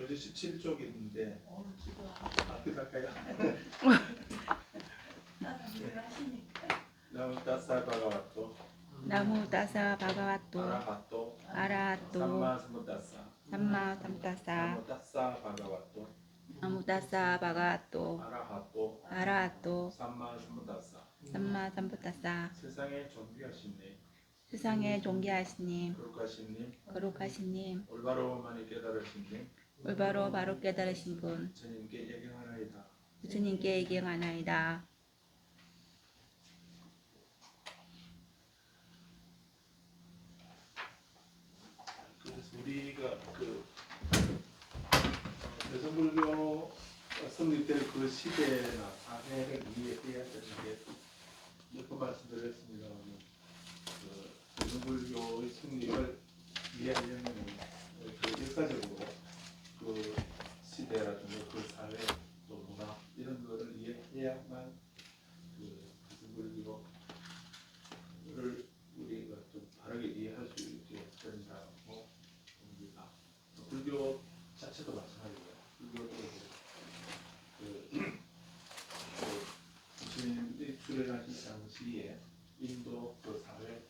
요지 17쪽인데 앞에 갈까요? 나무 따사 바가와토 나무 따사 바가와토 아라하토 아라하토 삼마 삼부따사 삼마 삼타사 나무 따사 바가와토 나무 따사 바가와토 아라하토 아라하토 삼마 삼부따사 삼마 삼부타사 세상에 존귀하시네 세상에 존귀하시님 거룩하시님 거룩하시님 올바로 많이 깨달으신 분 올바로 바로 깨달으신 분 주님께 예경하나이다. 주님께 예경하나이다. 그래서 우리가 대성불교 성립될 그 시대나 사회를 이해해야 되는 게 몇 번 말씀드렸습니다만 대성불교의 성립을 이해하려면 그 역사적으로 그 시대라든가 그 사회 또 문화 이런 거를 이해해야만 그 대성불교를 우리가 좀 바르게 이해할 수 있게 된다고 봅니다. 불교 자체도 마찬가지고요. 불교도 주님이 출현하신 당시에 인도 그 사회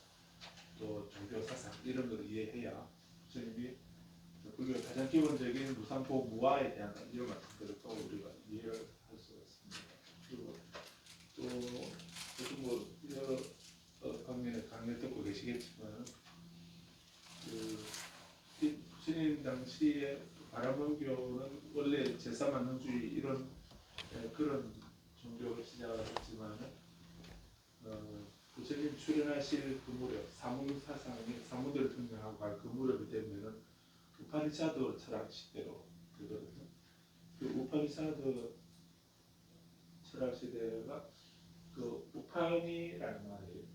또 종교 사상 이런 걸 이해해야 주님이 불교의 가장 기본적인 무상보 무아에 대한 이런 말씀들을 또 우리가 이해를 할 수가 있습니다. 그리고 또 요즘 뭐 여러 방면에 강의 듣고 계시겠지만 부처님 당시에 바라문교는 원래 제사만능주의 이런 그런 종교를 시작을 했지만 부처님 출현하실 그 무렵 사무사상이 사무들을 등장하고 갈 그 무렵이 되면은 우파니샤드 철학 시대로 되거든요. 그 우파니샤드 철학 시대가 그 우파니라는 말이에요.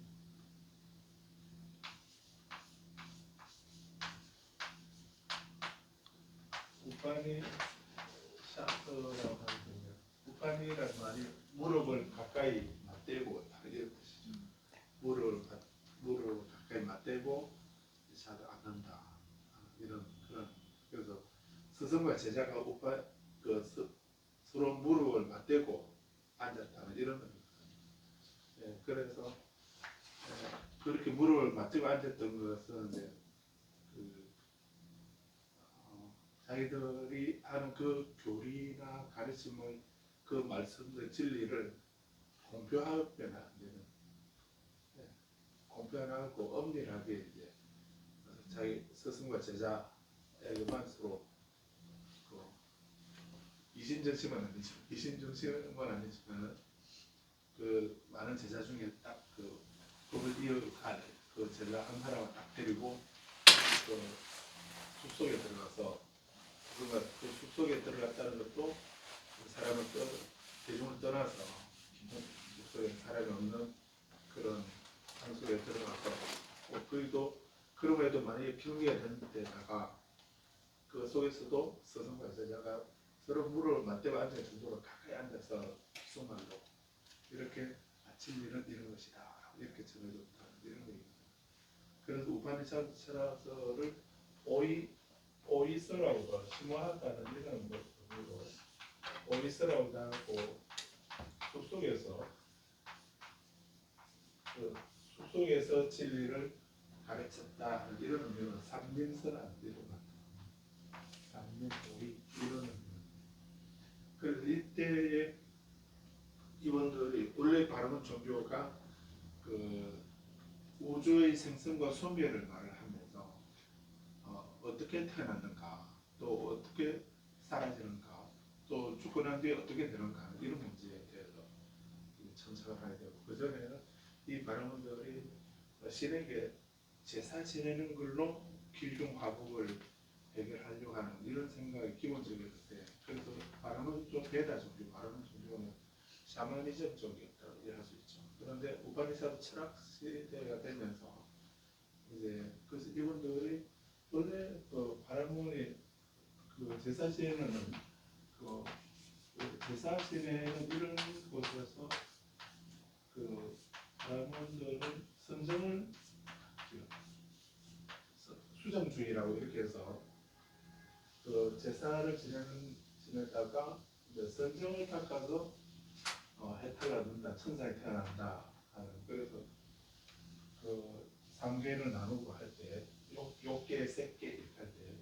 우파니 샤프라고 하거든요. 우파니라는 말이 무릎을 가까이 맞대고 이런 뜻이죠. 무릎을 가까이 맞대고 샤드 앉는다 이런 그런 그래서 스승과 제자가 서로 무릎을 맞대고 앉았다는 이런 의미입니다. 예, 그래서 그렇게 무릎을 맞대고 앉았던 것은 이제 자기들이 하는 그 교리나 가르침의 그 말씀의 진리를 공표하면 안 되는, 공표하고 엄밀하게 이제 자기 스승과 제자에게만 서로 이신정심은 아니죠. 이신정심은 아니지만 그 많은 제자 중에 딱 그 법을 이어갈 그 제자 한 사람을 딱 데리고 그 숲속에 들어가서 그 숲속에 들어갔다는 것도 그 사람을 대중을 떠나서 숲속에 사람이 없는 그런 산속에 들어가서 그리고 그럼에도 만약에 평리가 되는 데다가 그 속에서도 스승과 제자가 서로 무릎을 맞대고 앉을 정도로 가까이 앉아서 속말로 이렇게 아침 일은 이런 것이다 이렇게 전해줬다 이런 얘기입니다. 그래서 우파니샤드 철학서를 오이스라고 심화하다는 이런 것으로 오이스라고 하고 숲속에서 진리를 가르쳤다 이런 의미는 삼민서라는 이런 삼민오이 이런 의미. 그래서 이때에 이분들이 원래 바르문 종교가 그 우주의 생성과 소멸을 말을 하면서 어떻게 태어났는가, 또 어떻게 사라지는가, 또 죽고 난 뒤에 어떻게 되는가 이런 문제에 대해서 천착을 하게 되고 그 전에는 이 바르문들이 신에게 제사 지내는 걸로 길흉화복을 해결하려고 하는 이런 생각이 기본적이었는데 그래서 바르문 쪽 베다 종교, 바르문 종교는 샤머니즘 쪽이었다고 이해할 수 있죠. 그런데 우파니샤드 철학 시대가 되면서 이제 그래서 이분들이 원래 그 바라문의 그 제사 지내는 그 제사 지내는 이런 곳에서 그 바라문들은 선정을 수정주의라고 이렇게 해서 그 그 제사를 지내다가 이제 선정을 닦아서 해탈을 얻는다, 천사에 태어난다 하는. 그래서 그 삼계를 나누고 할 때 욕계, 셋계 이렇게 할 때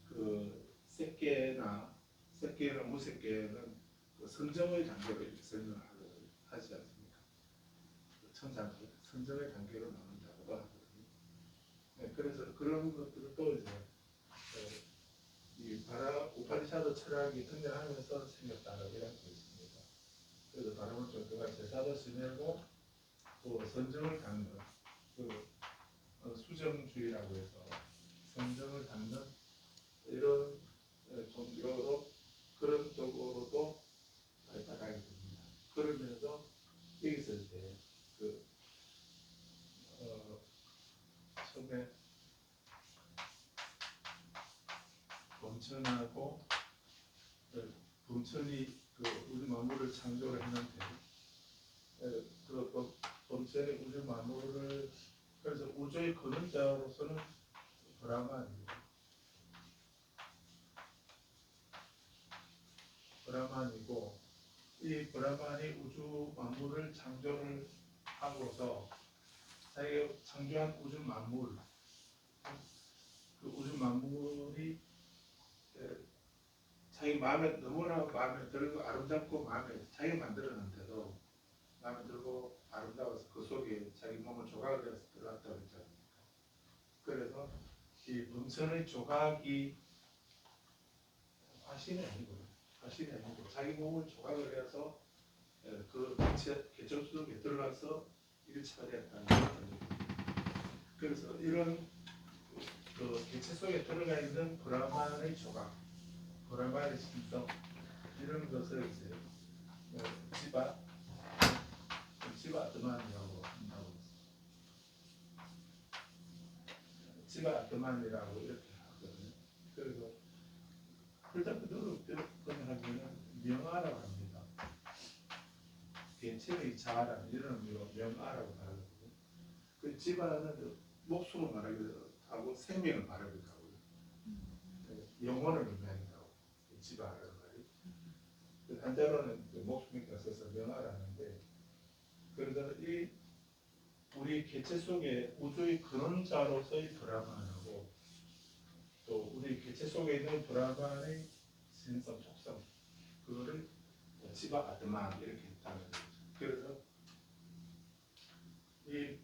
그 셋계나 무색계는 그 선정의 단계로 이렇게 설명을 하지 않습니까? 그 천사는 선정의 단계로 나눈다고 하거든요. 네, 그래서 그런 것들을 또 이제 이 우파니샤드 철학이 등장하면서 생겼다라고 이야기하고 있습니다. 그래서 바람을 쫓다가 제사도 지내고 또 선정을 갖는 그 수정주의라고 해서 선정을 갖는 이런 종교로 그런 쪽으로도 발달하게 됩니다. 그러면서 여기서 이제 그 처음에 범천하고 범천이 그 우주 만물을 창조를 했는데 그 범천이 우주 만물을 그래서 우주의 근원자로서는 브라만이고 이 브라만이 우주 만물을 창조를 하고서 자기가 창조한 우주 만물 그 우주 만물이 자기 마음에 너무나 마음에 들고 아름답고 마음에 자기가 만들었는데도 마음에 들고 아름다워서 그 속에 자기 몸을 조각을 해서 들어갔다고 했지 않습니까? 그래서 이 범선의 조각이 화신이 아니고 자기 몸을 조각을 해서 그 개체 속에 들어가서 일체가 되었다는 거죠. 그래서 이런 그 개체 속에 들어가 있는 브라만의 조각, 브라만의 신성 이런 것을 이제 지바 아트만이라고 한다고 지바 아트만이라고 이렇게 하거든요. 그래서 풀작표로 번역하면 명아라고 합니다. 개체의 자아라는 이런 의미로 명아라고 말하거든요. 그 지바는 목숨을 말하기도 하고 생명을 말하기도 하고요. 영혼을 의미하기도 하고 지바라는 말이. 한자로는 목숨이 있어서 명아라는데 그래서 이 우리 개체 속에 우주의 근원자로서의 브라만하고 또 우리 개체 속에 있는 브라만의 신성, 속성 그거를 지바 아트만 이렇게 했다는 거죠. 그래서 이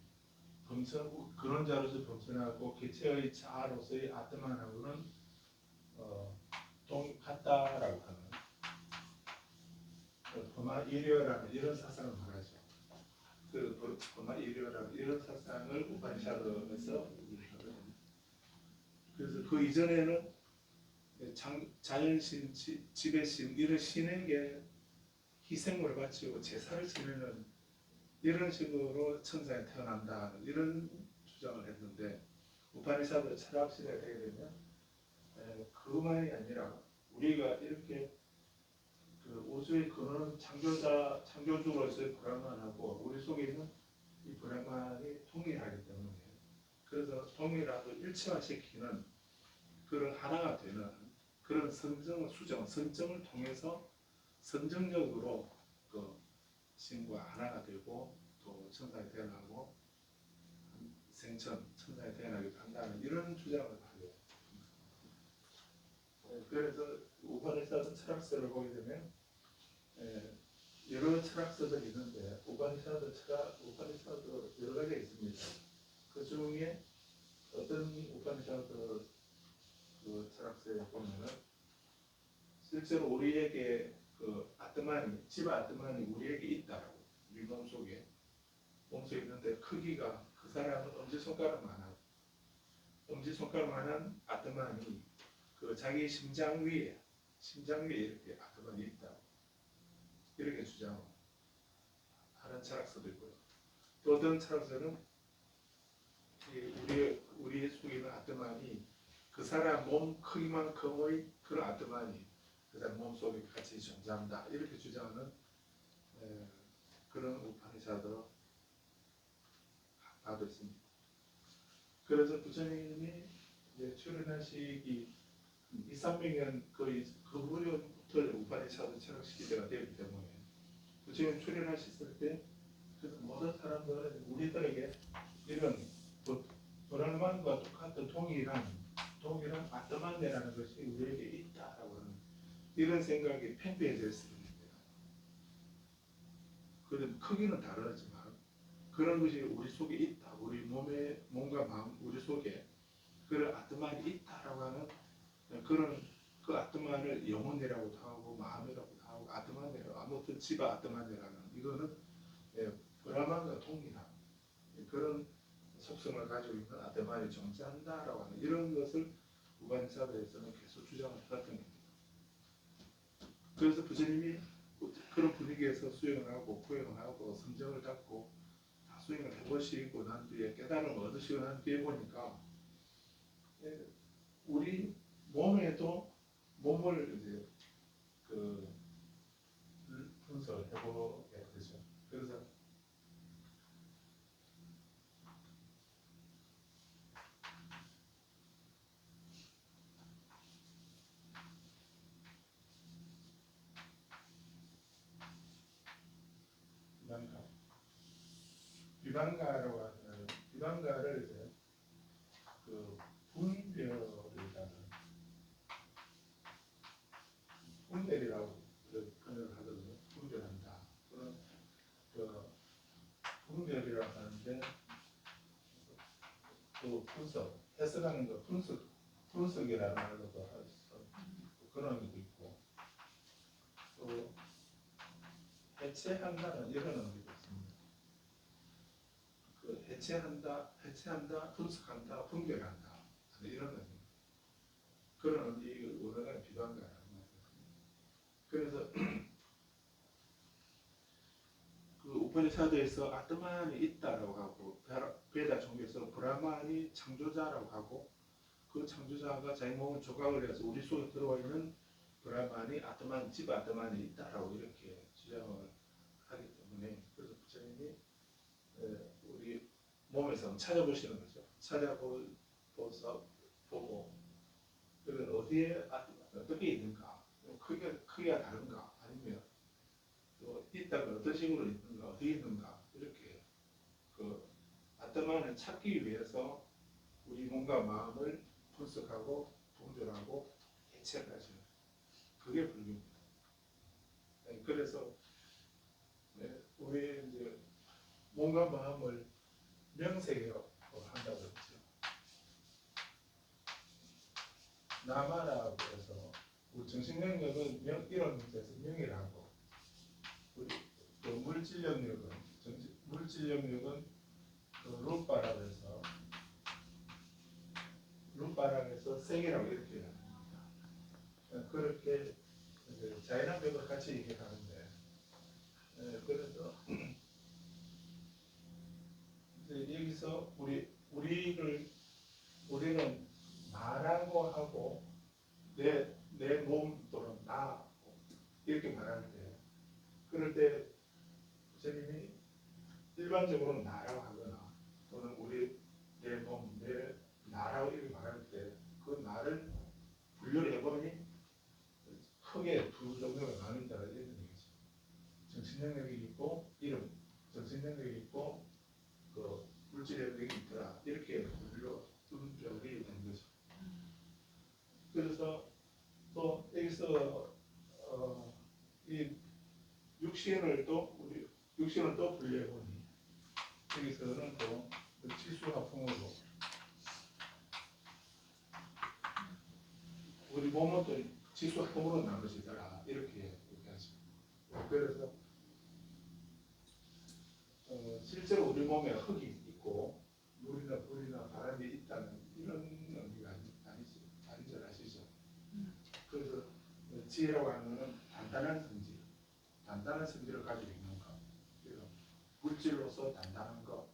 범천 근원자로서 범천하고 개체의 자아로서의 아트만하고는 같다라고 하는 버마 이리어라는 이런 사상을 말하죠. 그 버마 이리어라는 이런 사상을 우파니샤드에서 하거든요. 그래서 그 이전에는 자연신, 지배신 이런 신에게 희생을 바치고 제사를 지내는 이런 식으로 천사에 태어난다 이런 주장을 했는데 우파니샤드 철학 시대가 되게 되면 그만이 아니라 우리가 이렇게 그 우주의 근원 창조주로서의 브라만하고 우리 속에 있는 이 브라만이 통일하기 때문에 그래서 통일하고 일체화시키는 그런 하나가 되는 그런 선정을 통해서 선정적으로 그 신과 하나가 되고 또 천사에 태어나고 천사에 태어나기도 한다는 이런 주장을 하게 됩니다. 그래서 우파니샤드 철학서를 보게 되면 여러 철학서들이 있는데 우파니샤드 여러 가지가 있습니다. 그 중에 어떤 우파니샤드 그 철학서에 보면은 실제로 우리에게 그 아트만이 지바 아트만이 우리에게 있다라고 우리 몸속에 있는데 크기가 그 사람은 엄지손가락만한 아트만이 그 자기 심장 위에 이렇게 아트만이 있다 이렇게 주장하는 철학서도 있고요. 또 어떤 철학서는 우리 속에 있는 아트만이 그 사람 몸 크기만큼의 그런 아트만이 그 사람 몸 속에 같이 존재한다 이렇게 주장하는 그런 우파니샤드 있습니다. 그래서 부처님이 이제 출연하시기 2, 300년 그 무렵부터 우파니샤드 철학 시대가 되기 때문에 부처님 출연하셨을 때 그래서 모든 사람들은 우리들에게 이런 브라만과 똑같은 동일한 아트만이라는 것이 우리에게 있다라고 하는 이런 생각이 팽배해져 있습니다. 그런 크기는 다르지만 그런 것이 우리 속에 있다. 우리 몸과 마음 우리 속에 그런 아트만이 있다라고 하는 그런 그 아트만을 영혼이라고도 하고 마음이라고도 하고 아트만이라고 아무튼 지바 아트만이라는 이거는 브라만과 동일한 그런 속성을 가지고 있는 아트만이 존재한다라고 하는 이런 것을 우바니사드에서는 계속 주장을 해왔던 겁니다. 그래서 부처님이 그런 분위기에서 수행을 하고 구행을 하고 성정을 닦고 다 수행을 해보시고 난 뒤에 깨달음을 얻으시고 난 뒤에 보니까 우리 몸에도 몸을 이제 그 분석을 해보게 되죠. 그래서 비방가라고 하는 비방가를 이제 그 분별이라고 표현을 하거든요. 분별한다. 그런 그 분별이라고 하는데 또 분석 해석하는 거 분석이라는 말로도 할 수 그런 것도 있고 또 해체한다는 이런 의미도 있습니다. 그 해체한다, 분석한다, 분별한다 이런 의미. 그런 의미를 우리가 비방가라는 말이거든요. 그래서 그 우파니샤드에서 아트만이 있다라고 하고 베다 종교에서 브라만이 창조자라고 하고 그 창조자가 자기 몸을 조각을 해서 우리 속에 들어와 있는 브라만이 아트만, 집 아트만이 있다라고 이렇게 주장을 하기 때문에 그래서 부처님이 우리 몸에서 찾아보시는 거죠. 찾아보서 보고 그런 어디에 어떻게 있는가, 크기가 다른가, 아니면 또 있다가 어떤 식으로 있는가, 어디 있는가 이렇게 그 아트만을 찾기 위해서 우리 몸과 마음을 분석하고 동절하고 해체를 하시는 그게 불교입니다. 그래서 우리 이제 몸과 마음을 명색으로 한다고 했죠. 나마라고 해서 우리 정신능력은 이런 문제에서 명이라고 우리 그 물질 영역은 그 룸바라고 해서 생이라고 이렇게 합니다. 그렇게 자연학적으로 같이 얘기하는데 그래서 여기서 우리는 나라고 하고 내 몸 또는 나 이렇게 말할 때 그럴 때 부처님이 일반적으로 나라고 하거나 또는 내 몸, 내 나라고 이렇게 말할 때 그 나를 분류를 해보니 크게 두 종류가 나눈다라 이런 얘기죠. 정신 영역이 있고 정신 영역이 있고 그 물질 영역이 있더라 이렇게 분별이 된 거죠. 그래서 또 여기서 이 육신을 또 분류해 보니 여기서는 또 치수화풍으로 우리 몸은 또 치수화풍으로 나눠지더라 이렇게 얘기하죠. 그래서 실제로 우리 몸에 흙이 있고 물이나 불이나 바람이 있다는 이런 의미가 아닌 줄 아시죠? 그래서 지혜라고 하는 것은 단단한 성질을 가지고 있는 것. 그래서 물질로서 단단한 것,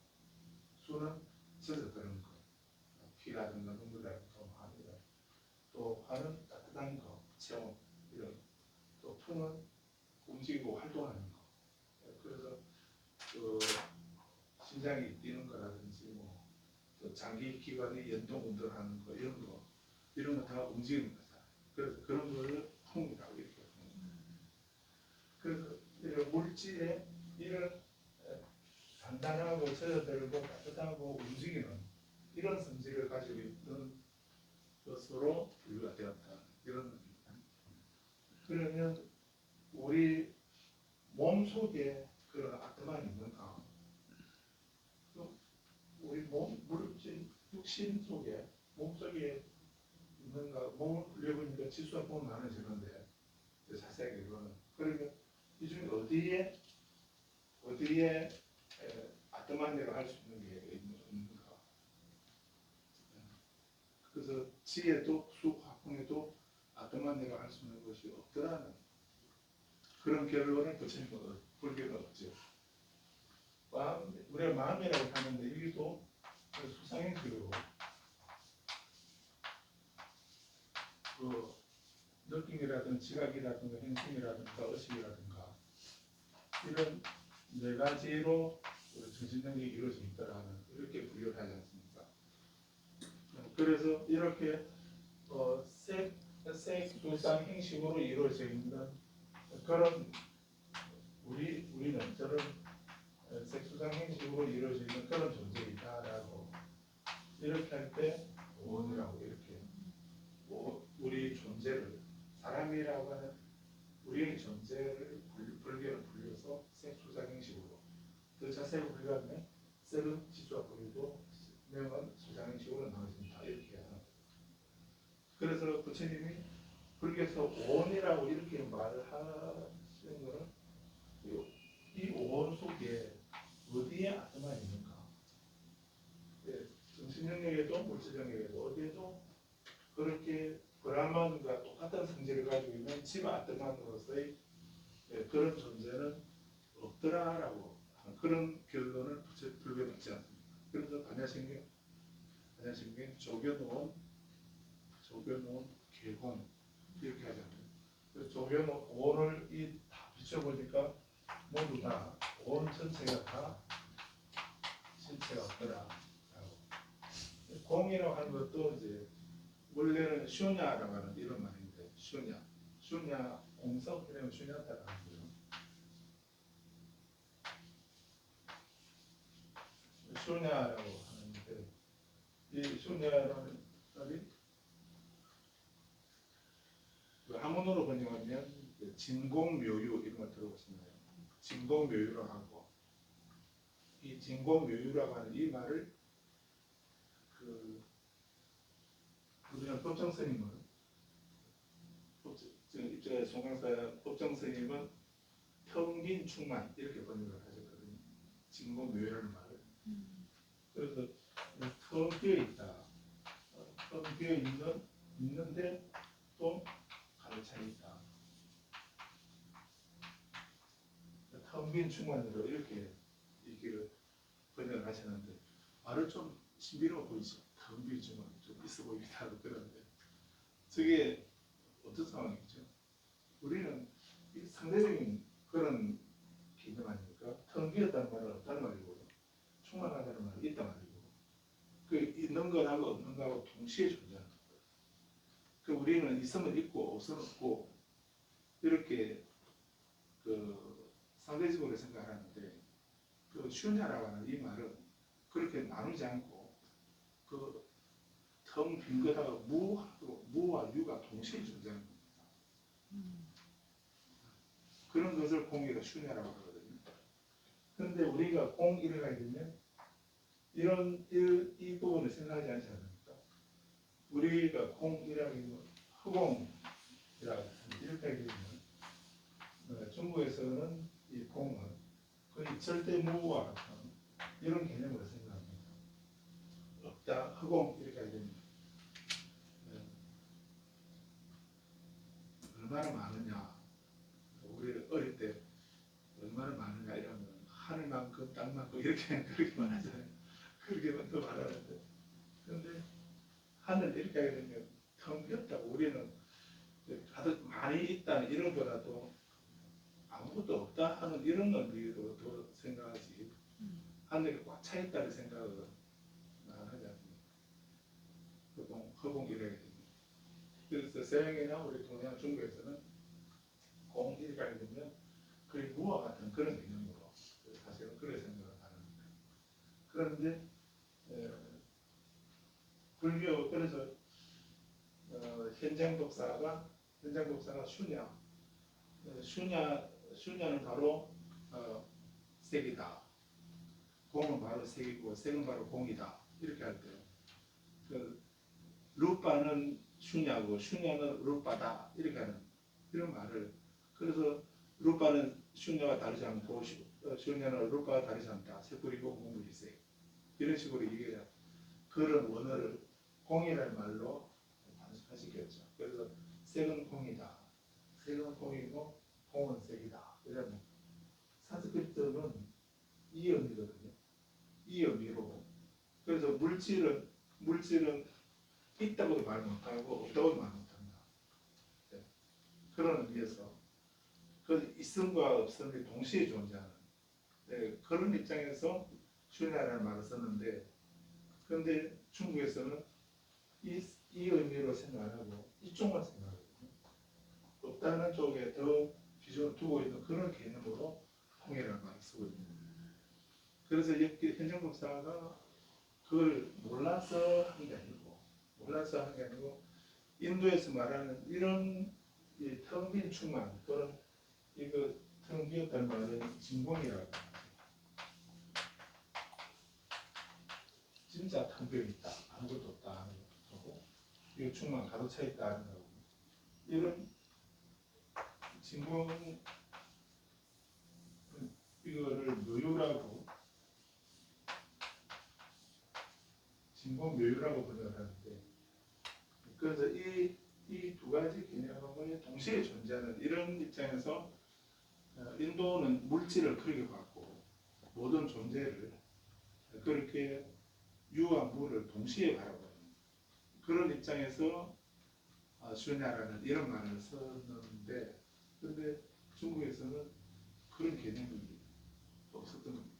수는 젖어드는 것, 피라든가 눈물이라든가 화이라 또 화는 따뜻한 것, 체온 이런 또 풍은 움직이고 활동하는 것. 그래서 그 심장이 뛰는 거라든지 또 장기 기관이 연동 운동하는 거 이런 거 다 움직이는 거다. 그래서 그런 걸 풍이라고 이렇게 합니다. 그래서 이런 물질에 이런 단단하고 젖어들고 따뜻하고 움직이는 이런 성질을 가지고 있던 것으로 분류가 되었다. 이런 겁니다. 그러면 우리 몸 속에 그런 아트만이 있는가? 우리 몸, 물질, 육신 속에, 몸 속에 있는가? 몸을 굴려보니까 지수가 보면 많아지는데, 자세하게 이거는. 그러면 이 중에 어디에 아트만이라고 할 수 있는 게 있는가? 그래서 지에도, 수화풍에도 아트만이라고 할 수 있는 것이 없더라는 그런 결론을 부처님은 불교는 없죠. 우리가 마음이라고 하는데 이게도 수상행시로 그 느낌이라든가 지각이라든가 행심이라든가 의식이라든가 이런 네 가지로 정신능력이 이루어져 있더라는 이렇게 분류를 하지 않습니까? 그래서 이렇게 색수상 행식으로 이루어져 있는 그런 우리는 저런 색수상 행식으로 이루어져 있는 그런 존재이다라고 이렇게 할 때 원이라고 이렇게 우리 존재를 사람이라고 하는 우리의 존재를 불교를 불려서 색수상 행식으로 더 자세히 불리하면 셀은 지수와 불리고 명은 수상 행식으로 나눠진다 이렇게 하는 거예요. 그래서 부처님이 불교에서 원이라고 이렇게 말을 하시는 것은 이 원 속에 어디에 아트만 있는가? 정신 영역에도 물질 영역에도 어디에도 그렇게 브라만과 똑같은 성질을 가지고 있는 지바 아트만으로서의 그런 존재는 없더라라고 하는 그런 결론을 불교는 얻지 않습니다. 그래서 반야신경 조견원 개공 이렇게 하잖아요. 그래서 조견원 원을 다 비춰보니까 모두 다 온 전체가 다 실체가 없더라. 공이라고 하는 것도 이제 원래는 슈냐라고 하는 이런 말인데 슈냐 공석 그러면 슈냐타라는 거예요. 슈냐라고 하는데 이 슈냐라는 말이 그 한문으로 번역하면 진공묘유 이런 걸 들어보셨나요? 진공묘유라고 하고 이 진공묘유라고 하는 이 말을 우리는 법정스님은 입장에 송강사 법정스님은 텅빈 충만 이렇게 번역을 하셨거든요. 진공묘유라는 말을. 그래서 텅 비어 있다. 텅 비어 있는데 또 가득 차 있다. 텅빈 충만으로 이렇게 번역을 하셨는데 말을 좀 신비로워 보이죠. 텅빈 충만 좀 있어 보이기도 하고 그런데 저게 어떤 상황이죠? 우리는 이 상대적인 그런 개념 아닙니까? 텅 비었다는 말은 없다는 말이고 충만하다는 말은 있단 말이고 그 있는 거하고 없는 거하고 동시에 존재하는 거예요. 그 우리는 있으면 있고 없으면 없고 이렇게 상대적으로 생각하는데 그 슈냐라고 하는 이 말은 그렇게 나누지 않고 텅 빈 거다가 무와 유가 동시에 존재하는 겁니다. 그런 것을 공이가 슈냐라고 하거든요. 그런데 우리가 공이를 하게 되면 이 부분을 생각하지 않지 않습니까? 우리가 공이라고 하면 허공이라고 이렇게 하게 되면 중국에서는 이 공은 거의 절대 무와 같은 이런 개념으로 생각합니다. 없다, 허공 이렇게 하게 됩니다. 얼마나 많으냐? 우리 어릴 때 얼마나 많으냐 이러면 하늘만큼 땅만큼 이렇게 그렇게 말하잖아요. 그렇게만 더 말하는데, 그런데 하늘 이렇게 하게 되면 텅 비었다고 우리는 가득 많이 있다는 이런 거라도 아무것도 없다 하는 이런 의미로 더 생각하지 하늘이 꽉 차 있다는 생각을 하지 않습니다. 보통 허공 이래야 됩니다. 그래서 서양이나 우리 동양 중국에서는 공 이렇게 하게 되면 거의 무와 같은 그런 개념으로 사실은 그렇게 생각을 하는 거예요. 그런데 불교 그래서 현장 독사가 슈냐는 바로 색이다. 공은 바로 색이고 색은 바로 공이다. 이렇게 할 때요. 그 루파는 슈냐고 슈냐는 루파다. 이렇게 하는 이런 말을 그래서 루파는 슈냐와 다르지 않고 슈냐는 루파와 다르지 않다. 색불이고 공불이색 이런 식으로 얘기해요. 그런 원어를 공이라는 말로 단순화시켰죠. 그래서 색은 공이다. 색은 공이고 공은 색이다. 이런 산스크리트는 이 의미거든요. 이 의미로 그래서 물질은 있다고도 말 못하고 없다고도 말 못한다. 네. 그런 의미에서 그 있음과 없음이 동시에 존재하는 그런 입장에서 슈냐라는 말을 썼는데 그런데 중국에서는 이 의미로 생각 안 하고 이쪽만 생각하거든요. 없다는 쪽에 더 비중을 두고 있는 그런 개념으로 공이라는 말을 쓰고 있는 거예요. 그래서 현장 목사가 그걸 몰라서 한 게 아니고 인도에서 말하는 이런 텅 빈 충만 또는 이거 텅 비었다는 말은 진공이라고 진짜 텅 비어 있다 아무것도 없다 하는 거고 이거 충만 가득 차 있다 하는 거고 이런 진공 이거를 진공 묘유라고 번역을 하는데 그래서 이 두 가지 개념을 동시에 존재하는 이런 입장에서 인도는 물질을 그렇게 봤고 모든 존재를 그렇게 유와 무를 동시에 바라보는 그런 입장에서 슈냐라는 이런 말을 썼는데 근데 중국에서는 그런 개념이 없었던 겁니다.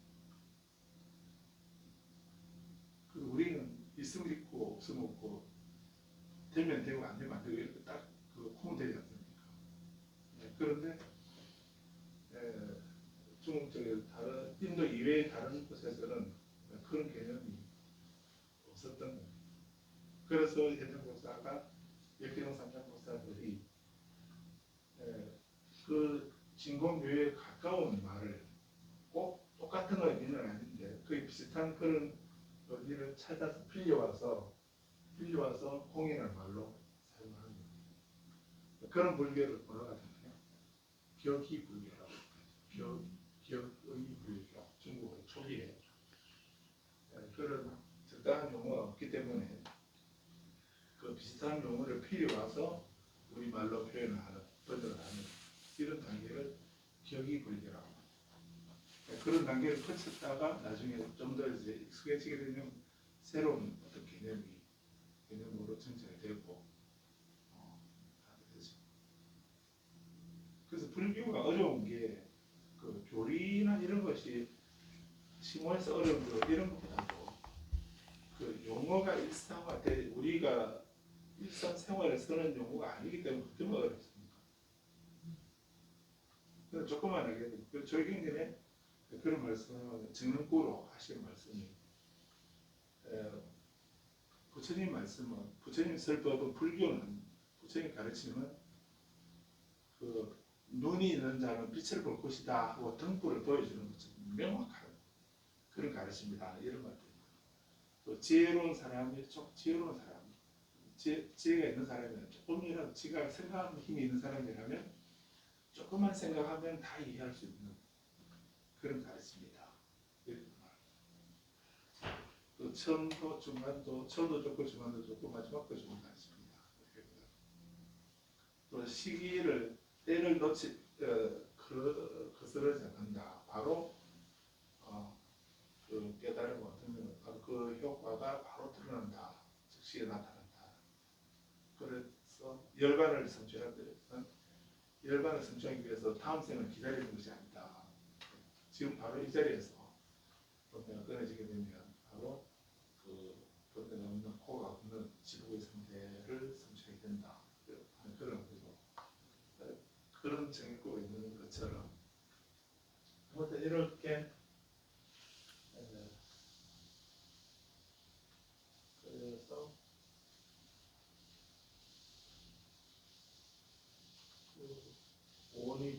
우리는 있으면 있고 없으면 없고 되면 되고 안 되면 안 되고 이렇게 딱 구분 되지 않습니까? 그런데 중국 쪽에 다른 인도 이외의 다른 곳에서는 그런 개념이 없었던 거예요. 그래서 현장 목사가 역경 삼장 목사들이 그 진공묘에 가까운 말을 꼭 똑같은 의미는 아닌데 거의 비슷한 그런 의미를 찾아서 빌려와서 공이라는 말로 사용하는 거예요. 그런 불교를 뭐라고 하잖아요. 격이 불교라고 하죠. 격의 불교. 중국 초기에 그런 적당한 용어가 없기 때문에 그 비슷한 용어를 필요와서 우리 말로 표현을 하는 번역을 하는 이런 단계를 격이 불교라고 합니다. 그런 단계를 거쳤다가 나중에 좀 더 이제 익숙해지게 되면 새로운 어떤 개념으로 정착이 되고 하게 되죠. 그래서 불교가 어려운 게 그 교리나 이런 것이 심오해서 어려운 거 이런 것보다도 그 용어가 일상화돼 우리가 일상생활에 쓰는 용어가 아니기 때문에 그때문에 어렵습니다. 조그만하게 저희 경전에 그런 말씀을 증능구로 하시는 말씀이 부처님 말씀은 부처님 설법은 불교는 부처님 가르침은 그 눈이 있는 자는 빛을 볼 것이다 하고 등불을 보여주는 것처럼 명확한 그런 가르침이다 이런 말입니다. 또 지혜로운 사람이 지혜가 있는 사람이면 조금이라도 지가 생각하는 힘이 있는 사람이라면 조금만 생각하면 다 이해할 수 있는 그런 가르침이다. 이런 말. 또 처음도 중간도 처음도 좋고 중간도 좋고 마지막도 좋은 가르침이다. 또 시기를 때를 거스르지 않는다. 바로 그 깨달음을 얻으면 그 효과가 바로 드러난다. 즉시 나타난다. 그래서 열반을 성취하기 위해서 다음 생을 기다리는 것이 아니다. 지금 바로 이 자리에서 번뇌가 끊어지게 되면 바로 그 번뇌가 없는 코가 없는 지붕의 상태를 성취하게 된다.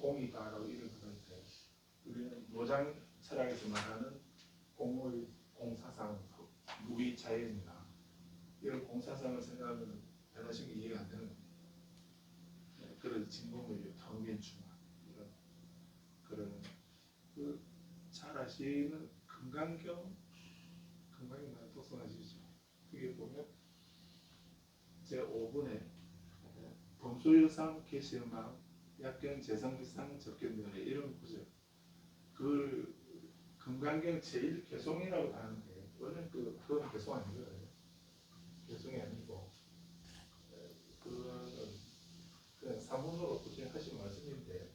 공이다라고 이런 건데 우리는 노장 철학에서 말하는 공의 공사상, 무의 자연이나 이런 공사상을 생각하면 변화식이 이해가 안 되는 겁니다. 네, 그런 진공의 평균주마 이런 그런 잘 아시는 금강경 많이 독서하시죠. 그게 보면 제 5분에 범소유상 개시음악 약견 재성비상 접견면에 이런 구절 그 금강경 제1개송이라고 하는데 원래 그건 개송 아니거든요. 개송이 아니고 그거는 그냥 사문으로 굳이 하신 말씀인데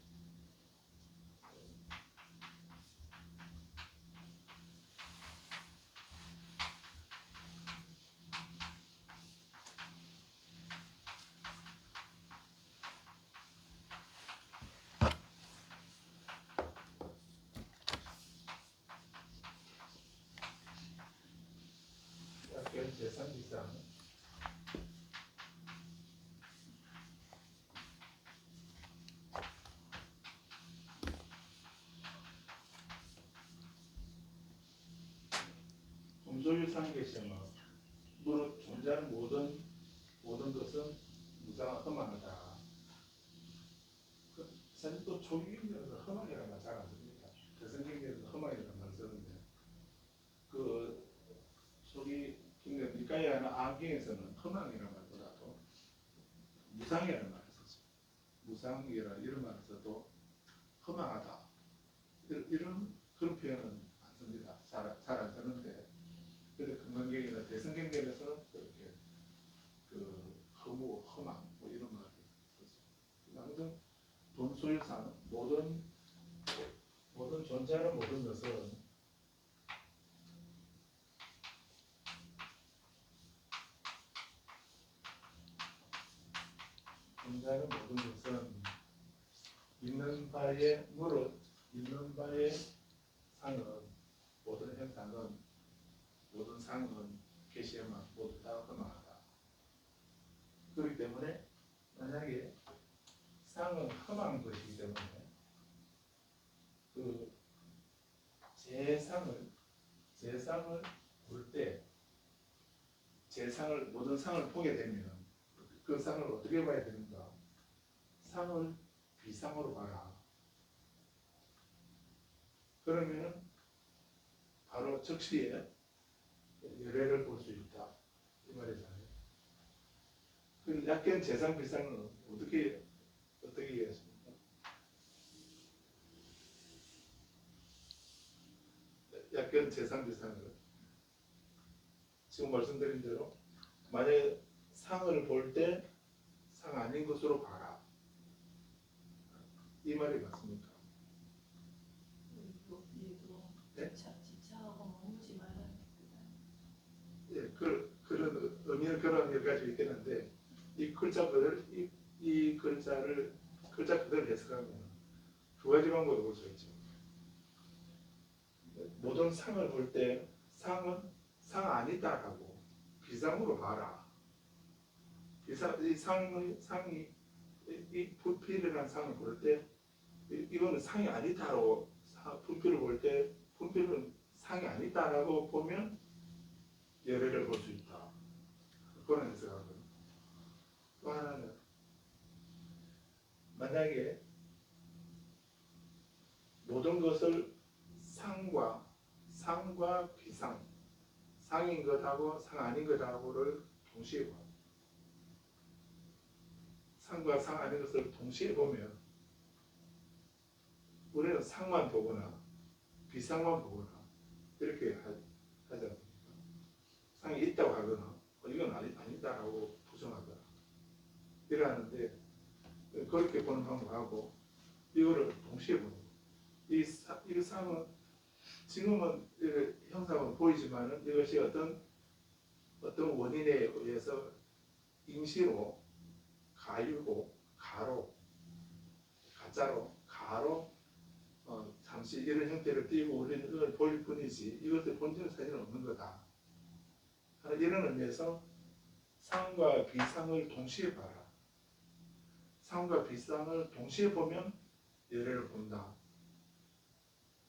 약견 재성비상 범소유상 개시음악 무릇 존재하는 모든 것은 무상 험하다. 사실 또 초기경에서 험하게라는 말 잘 안 씁니다. 대성경에서 험하게라는 말 쓰는데 그 초기 경에 니까이아나 아경에서는 험하게라는 말보다도 무상이라는 말을 쓰죠. 무상이라 이런 말을 써도 험하다 이런 그런 표현은 안 씁니다. 잘 안 쓰는데 그런데 금강경이나 대성경에서는 그렇게 허무 험한 뭐 이런 말을 쓰죠. 항상 본소유상 모든 존재하는 모든 것은 존재하는 모든 것은 있는 바에 무릇 있는 바에 상은 모든 현상은 모든 상은 계시에만 모두 다 험하다. 그렇기 때문에 만약에 상은 험한 것이기 때문에 그 제상을 볼 때 모든 상을 보게 되면 그 상을 어떻게 봐야 되는가? 상을 비상으로 봐라. 그러면은 바로 즉시에 열애를 볼 수 있다 이 말이잖아요. 그 약견 재상 비상은 어떻게 이해하십니까? 약견 재상 비상을 지금 말씀드린 대로 만약에 상을 볼 때 상 아닌 것으로 봐라 이 말이 맞습니까? 네? 예, 그런 의미는 그런 여러 가지 있겠는데 이 글자 글자를 글자 그대로 해석하면 두 가지 방법을 볼 수 있죠. 모든 상을 볼 때 상은 상 아니다라고 비상으로 봐라. 이 상이 이 분필이라는 상을 볼 때 이거는 상이 아니다라고 분필을 볼 때 분필은 상이 아니다라고 보면 열애를 볼 수 있다. 그런 해석하고요. 또 하나는 만약에 모든 것을 상과 비상, 상인 것하고 상 아닌 것하고를 동시에 봐. 상과 상 아닌 것을 동시에 보면 우리는 상만 보거나 비상만 보거나 이렇게 하지 않습니까? 상이 있다고 하거나 이건 아니다라고 부정하거나 이러는데 그렇게 보는 방법하고 이거를 동시에 보는 거예요. 이 상은 지금은 형상은 보이지만은 이것이 어떤 원인에 의해서 임시로 가유고 가로 잠시 이런 형태를 띄고 우리는 이걸 보일 뿐이지 이것의 본질은 사실은 없는 거다. 이런 의미에서 상과 비상을 동시에 봐라. 상과 비상을 동시에 보면 예를 본다.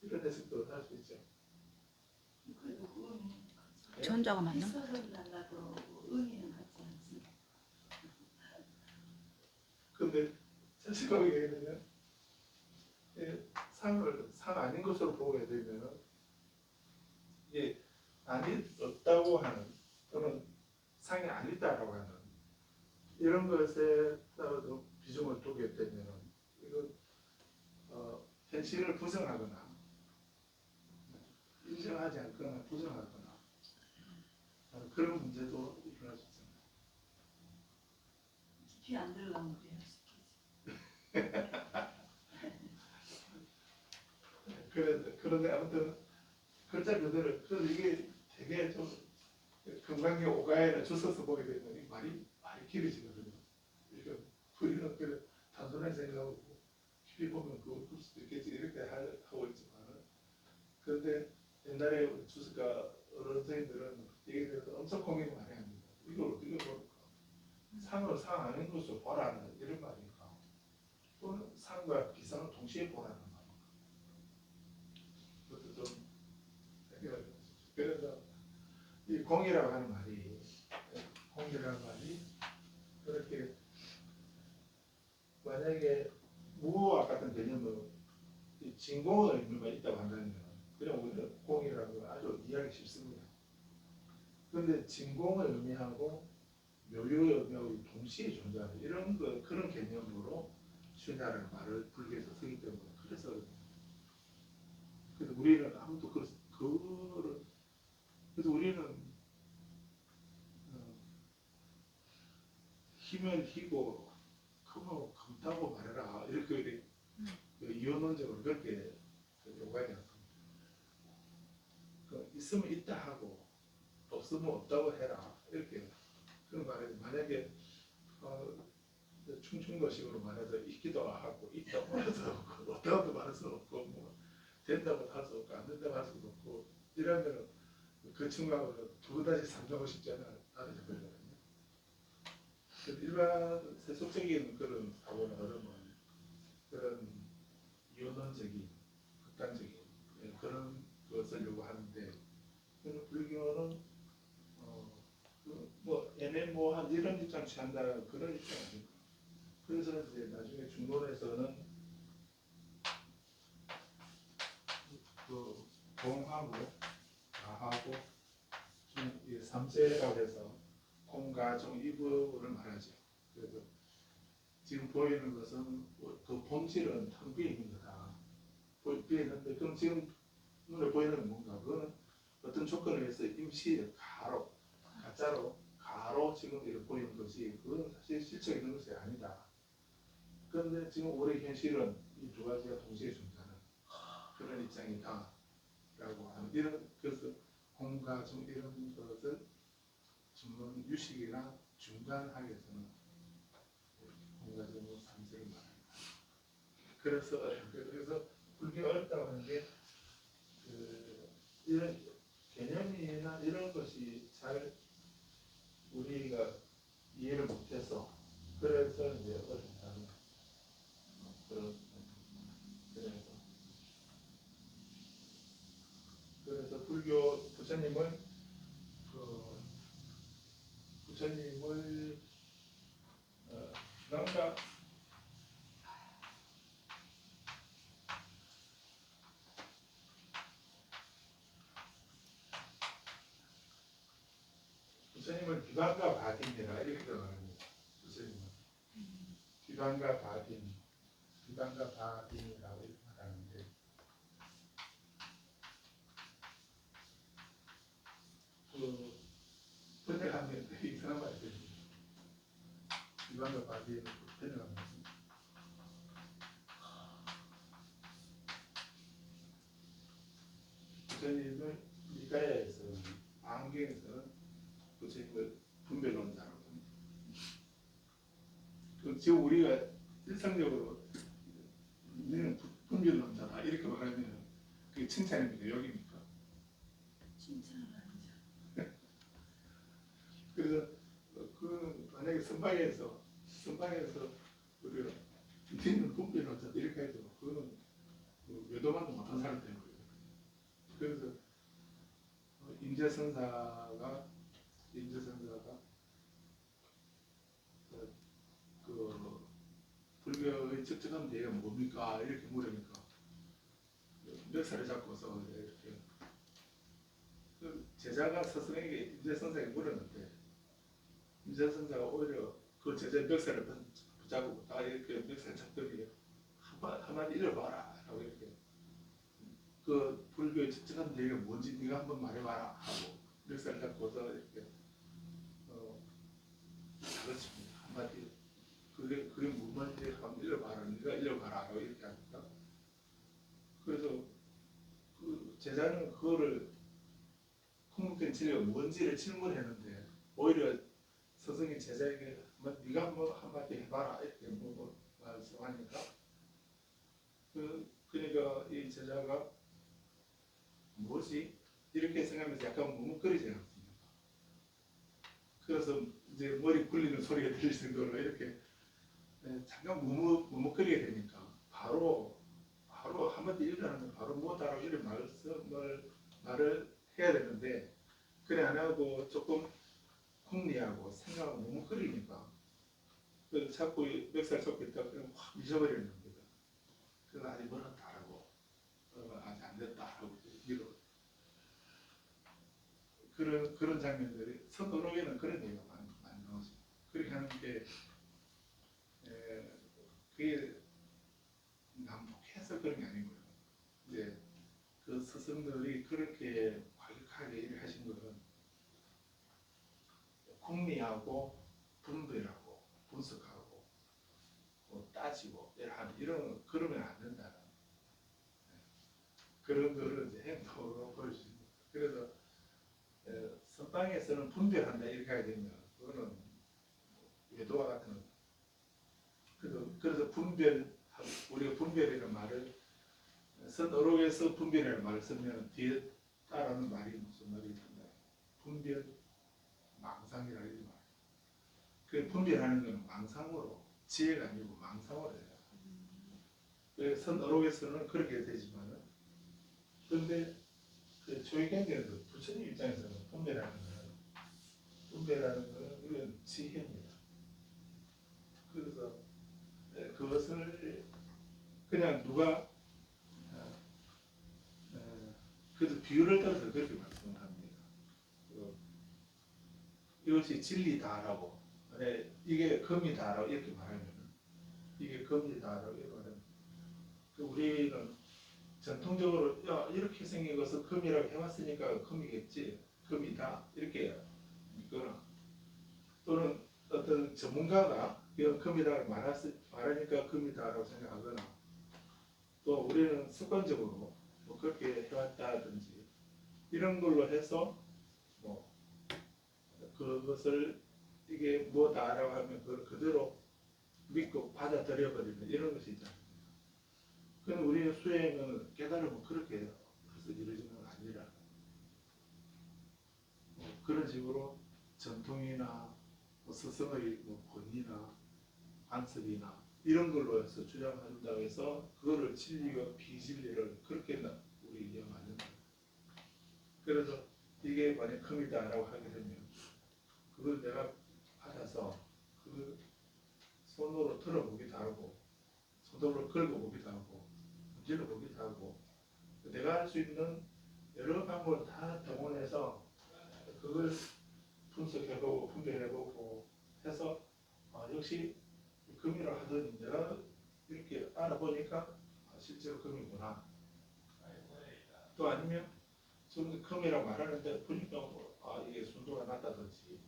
이런 해석도 할 수 있죠. 전자가 맞나? 기술은 달라도 의미는 같지 않습니다. 근데 자식하고 얘기하면 상을 상 아닌 것으로 보게 되면 이게 아니 없다고 하는 또는 상이 아니다라고 하는 이런 것에 따라서 비중을 두게 되면 이건 현실을 부정하거나 인정하지 않거나 부정하거나 그런 문제도 일어날 수 있습니다. 깊이 안 들어가면 그래요. 그런데 아무튼 글자 그대로 그래서 이게 되게 좀 금강경 오가에는 줄 서서 보게 되면 이 말이 길어지거든요. 이거 우리는 그래 단순하게 생각하고 깊이 보면 그거 볼 수도 있겠지 이렇게 하고 있지만 그런데 옛날에 우리 주스가 어른들은 얘기에 대해서 엄청 고민을 많이 합니다. 이걸 어떻게 볼까? 상을 상 아닌 것으로 보라는 이런 말이니까 또는 상과 비상을 동시에 보라는 말입니다. 그것도 좀 생각을 해보시죠. 그래서 이 공이라고 하는 말이 그렇게 만약에 무와 같은 개념으로 이 진공의 의미가 있다고 한다면 그냥 우리는 공이라고 아주 이해하기 쉽습니다. 그런데 진공의 의미하고 묘유의 의미하고 동시에 존재하는 이런 그런 개념으로 슈냐라는 말을 불교에서 쓰기 때문에 그래서 우리는 아무도 그거를 그래서 우리는 힘을 희고 크고 검다고 말해라 이렇게 이원론적으로 그렇게 요구하지 않습니다. 있으면 있다 하고 없으면 없다고 해라 이렇게 그런 말에 만약에 충충도식으로 말해서 있기도 하고 있다고 말할 수 없고 없다고도 말할 수 없고 뭐 된다고 할 수 없고 안 된다고 할 수도 없고 이러면 그 친구하고 두 다시 상정하고 싶지 않아져 버리거든요. 일반 세속적인 그런 사고나 어려움은 그런 이원론적인 극단적인 그런 것을 요구하는데 불교는 뭐 애매모호한 이런 입장 취한다 그런 입장 아닙니다. 그래서 이제 나중에 중론에서는 그 공하고 가하고 이 삼세라고 해서 공과 종 이 부분을 말하죠. 그래서 지금 보이는 것은 그 본질은 텅 비어 있는 거다. 비어 있는데 그럼 지금 눈에 보이는 건 뭔가? 그거는 어떤 조건에 의해서 임시 가짜로 가로 지금 이렇게 보이는 것이 그건 사실 실체 있는 것이 아니다. 그런데 지금 우리 현실은 이 두 가지가 동시에 존재하는 그런 입장이다라고 하는 이런 그래서 공과 종 이런 것을 전문 유식이나 중간학에서는 공과 종 삼세를 말합니다. 그래서 불교가 어렵다고 하는 게 이런 개념이나 이런 것이 잘 우리가 이해를 못해서 그래서 이제 어렵다는 그런 그래서 불교 부처님을 뭔가 부처님을 비방과 바딘이라 이렇게 말합니다. 부처님은 비방과 바딘이라고 이렇게 말하는데 번역하면 되게 이상한 말이 됩니다. 비방과 바딘을 번역하면 부처님을 니가야에서는 안경에서는 부처님을 분별론자라고 합니다. 지금 우리가 일상적으로 너는 분별론자다 이렇게 말하면 그게 칭찬입니까? 욕입니까? 칭찬은 아니죠. 그래서 그 만약에 선방에서 우리가 니는 분별을 어쩌다 이렇게 해도 그거는 외도만도 못한 사람 되는 거예요. 그래서 임재선사가 그 불교의 적적한 대의가 뭡니까 이렇게 물으니까 멱살을 잡고서 이렇게 그 제자가 스승에게 임재선사에게 물었는데 임재선사가 오히려 그 제자의 멱살을 붙잡고 다 이렇게 멱살 잡더니 한마디 읽어봐라 라고 이렇게 그 불교의 적적한 대의가 뭔지 네가 한번 말해봐라 하고 멱살을 잡고서 이렇게 가르칩니다. 한마디 그게 뭔지 한번 읽어봐라 네가 읽어봐라 라고 이렇게 합니다. 그래서 그 제자는 그거를 궁극적인 진리가 뭔지를 질문했는데 오히려 스승이 제자에게 네가 한번 한마디 해봐라 이렇게 말씀하니까 그러니까 이 제자가 뭐지? 이렇게 생각하면서 약간 머뭇거리지 않습니까? 그래서 이제 머리 굴리는 소리가 들릴 정도로 이렇게 잠깐 머뭇거리게 되니까 바로 한마디 읽으라는 바로 뭐다라고 이런 말을 해야 되는데 그래 안 하고 조금 궁리하고 생각하고 머뭇거리니까 그 자꾸 멱살 잡고 있다가 그냥 확 잊어버리는 겁니다. 그래서 아직 멀었다라고 아직 안 됐다라고 밀어 그런 장면들이 서도록에는 그런 얘기가 많이 나오죠. 그렇게 하는 게 그게 난폭해서 그런 게 아니고요. 이제 그 스승들이 그렇게 과격하게 일을 하신 것은 궁리하고 분별하고 분석하고 따지고 이런 그러면 안 된다는 그런 거를 이제 행동으로 보여주십니다. 그래서 선방에서는 분별한다 이렇게 하게 되면 그거는 외도와 같은 그래서 우리가 분별이라는 말을 선어록에서 분별이라는 말을 쓰면 뒤에 따르는 말이 무슨 말이 있습니다. 분별 망상이라 이런 말. 그 분별하는 것은 망상으로 지혜가 아니고 망상으로 해요. 그래서 선어록에서는 그렇게 되지만은 그런데 그 조의경전에서 부처님 입장에서는 분별하는 거는 이건 지혜입니다. 그래서 그것을 그냥 누가 그래서 비유를 따라서 그렇게 말씀을 합니다. 이것이 진리다라고 이게 금이다라고 이렇게 말하면 이게 금이다라고 이렇게 말하면 우리는 전통적으로 이렇게 생긴 것을 금이라고 해왔으니까 금이겠지 금이다 이렇게 믿거나 또는 어떤 전문가가 이건 금이라고 말하니까 금이다라고 생각하거나 또 우리는 습관적으로 뭐 그렇게 해왔다든지 이런 걸로 해서 뭐 그것을 이게 뭐다라고 하면 그걸 그대로 믿고 받아들여 버리는 이런 것이 있다. 그럼 우리의 수행은 깨달으면 그렇게 해서 이루어지는 건 아니라 그런 식으로 전통이나 스승의 권위나 관습이나 이런 걸로 해서 주장한다고 해서 그거를 진리와 비진리를 그렇게 우리 이해하면 안 된다. 그래서 이게 만약 금이다라고 하게 되면 그걸 내가 받아서 그 손으로 들어보기도 하고 손으로 긁어보기도 하고 문질러보기도 하고 내가 할 수 있는 여러 방법을 다 동원해서 그걸 분석해보고 분별해보고 해서 역시 금이라 하더니 내가 이렇게 알아보니까 실제로 금이구나. 또 아니면 좀 금이라고 말하는데 보니까 이게 순도가 낮다든지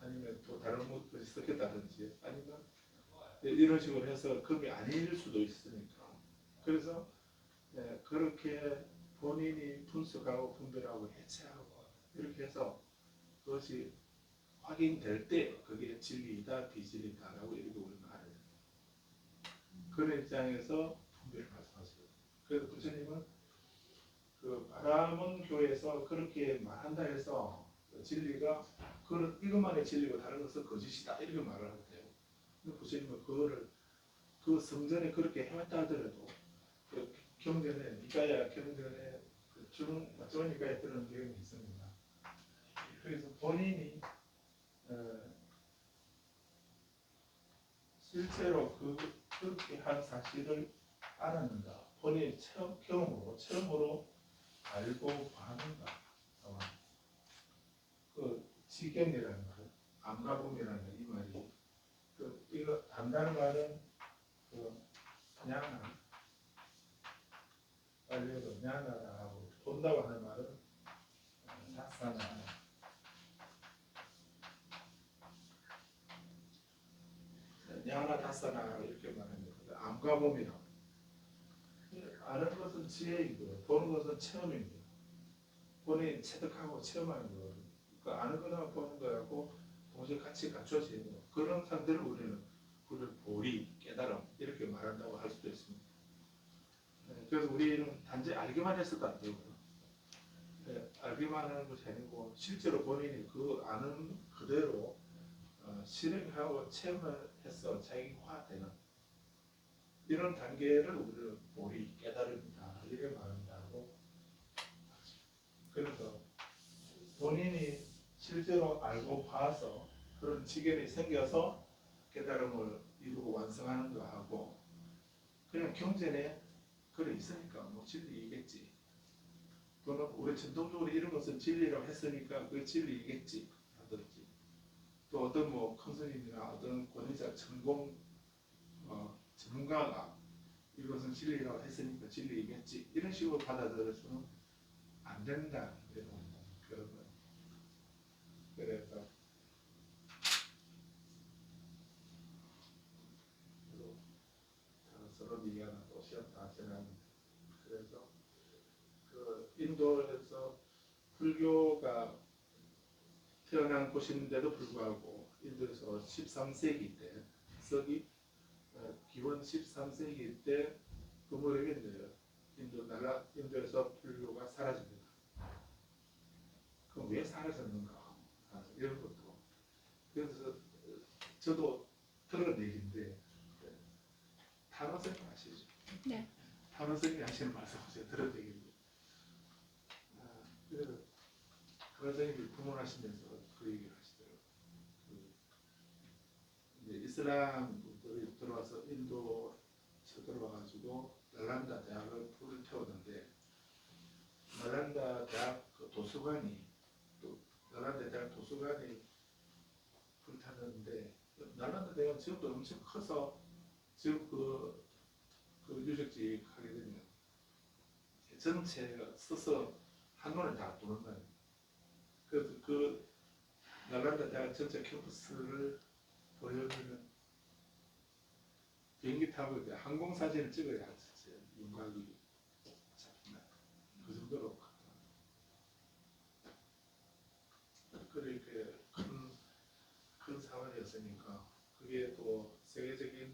아니면 또 다른 것들이 섞였다든지 아니면 이런 식으로 해서 금이 아닐 수도 있으니까 그래서 그렇게 본인이 분석하고 분별하고 해체하고 이렇게 해서 그것이 확인될 때 그게 진리이다 비진리다라고 이렇게 우리는 알아요. 그런 입장에서 분별을 말씀하시거든요. 그래서 부처님은 그 바람은 교회에서 그렇게 말한다 해서 진리가 이것만의 진리고 다른 것은 거짓이다 이렇게 말을 하는데요. 근데 부처님은 그거를 그 성전에 그렇게 해왔다 하더라도 그 경전에 니까야 경전에 그 중니까에 그런 내용이 있습니다. 그래서 본인이 실제로 그렇게 한 사실을 알았는가, 본인이 처음으로 알고 하는가, 그 지견이라는 말, 암가봄이라는 말, 이 말이 이거 안다는 말은 그 냐나, 빨리도 냐나라 하고 본다고 하는 말은 사사나, 냐나 다사나 이렇게 말합니다. 암가봄이라 아는 것은 지혜이고 보는 것은 체험입니다. 본인이 체득하고 체험하는 거, 그 아는 거나 보는 거하고 동시에 같이 갖춰져 있는 거, 그런 상태를 우리는 그를 보리, 깨달음 이렇게 말한다고 할 수도 있습니다. 그래서 우리는 단지 알기만 해서도 안 되고요. 알기만 하는 것이 아니고 실제로 본인이 그 아는 그대로 실행하고 체험을 해서 자기화되는 이런 단계를 우리는 보리, 깨달음이다 이렇게 말한다고. 그래서 본인이 실제로 알고 봐서 그런 지견이 생겨서 깨달음을 이루고 완성하는 거하고, 그냥 경전에 그래 있으니까 뭐 진리이겠지, 또는 우리 전통적으로 이런 것은 진리라고 했으니까 그 진리이겠지 하든지, 또 어떤 뭐 큰 스님이나 어떤 권위자 전문가가 이것은 진리라고 했으니까 진리이겠지 이런 식으로 받아들여서는 안 된다 이런 그런 거. 그래서 서로 얘기하는 또 시험다 생각합니다. 그래서 그 인도에서 불교가 태어난 곳인데도 불구하고 인도에서 13세기 때 서기 기원 13세기 때 그 무렵에 인도에서 불교가 사라집니다. 그럼 왜 사라졌는가 이런 것도, 그래서 저도 들은 얘기인데 탄원생님 아시죠? 네. 탄원생님이 하시는 말씀을 제가 들은 얘기인데, 그래서 탄원생님이 부문하시면서 그 얘기를 하시더라고요. 이제 이슬람 분들이 들어와서 인도 쳐들어와가지고 날란다 대학을 불을 태우는데, 날란다 대학 그 도서관이 날란다 대학 도서관이 불탔는데, 날란다 대학 지금도 엄청 커서 지금 그 유적지 하게 되면 전체가 서서 한눈에 다 도는 거예요. 그래서 그 날란다 대학 전체 캠퍼스를 보여주는 비행기 타고 이제 항공 사진을 찍어야 진짜 윤곽이 잡힌다. 그 정도로 그렇게 큰 사원이었으니까 그게 또 세계적인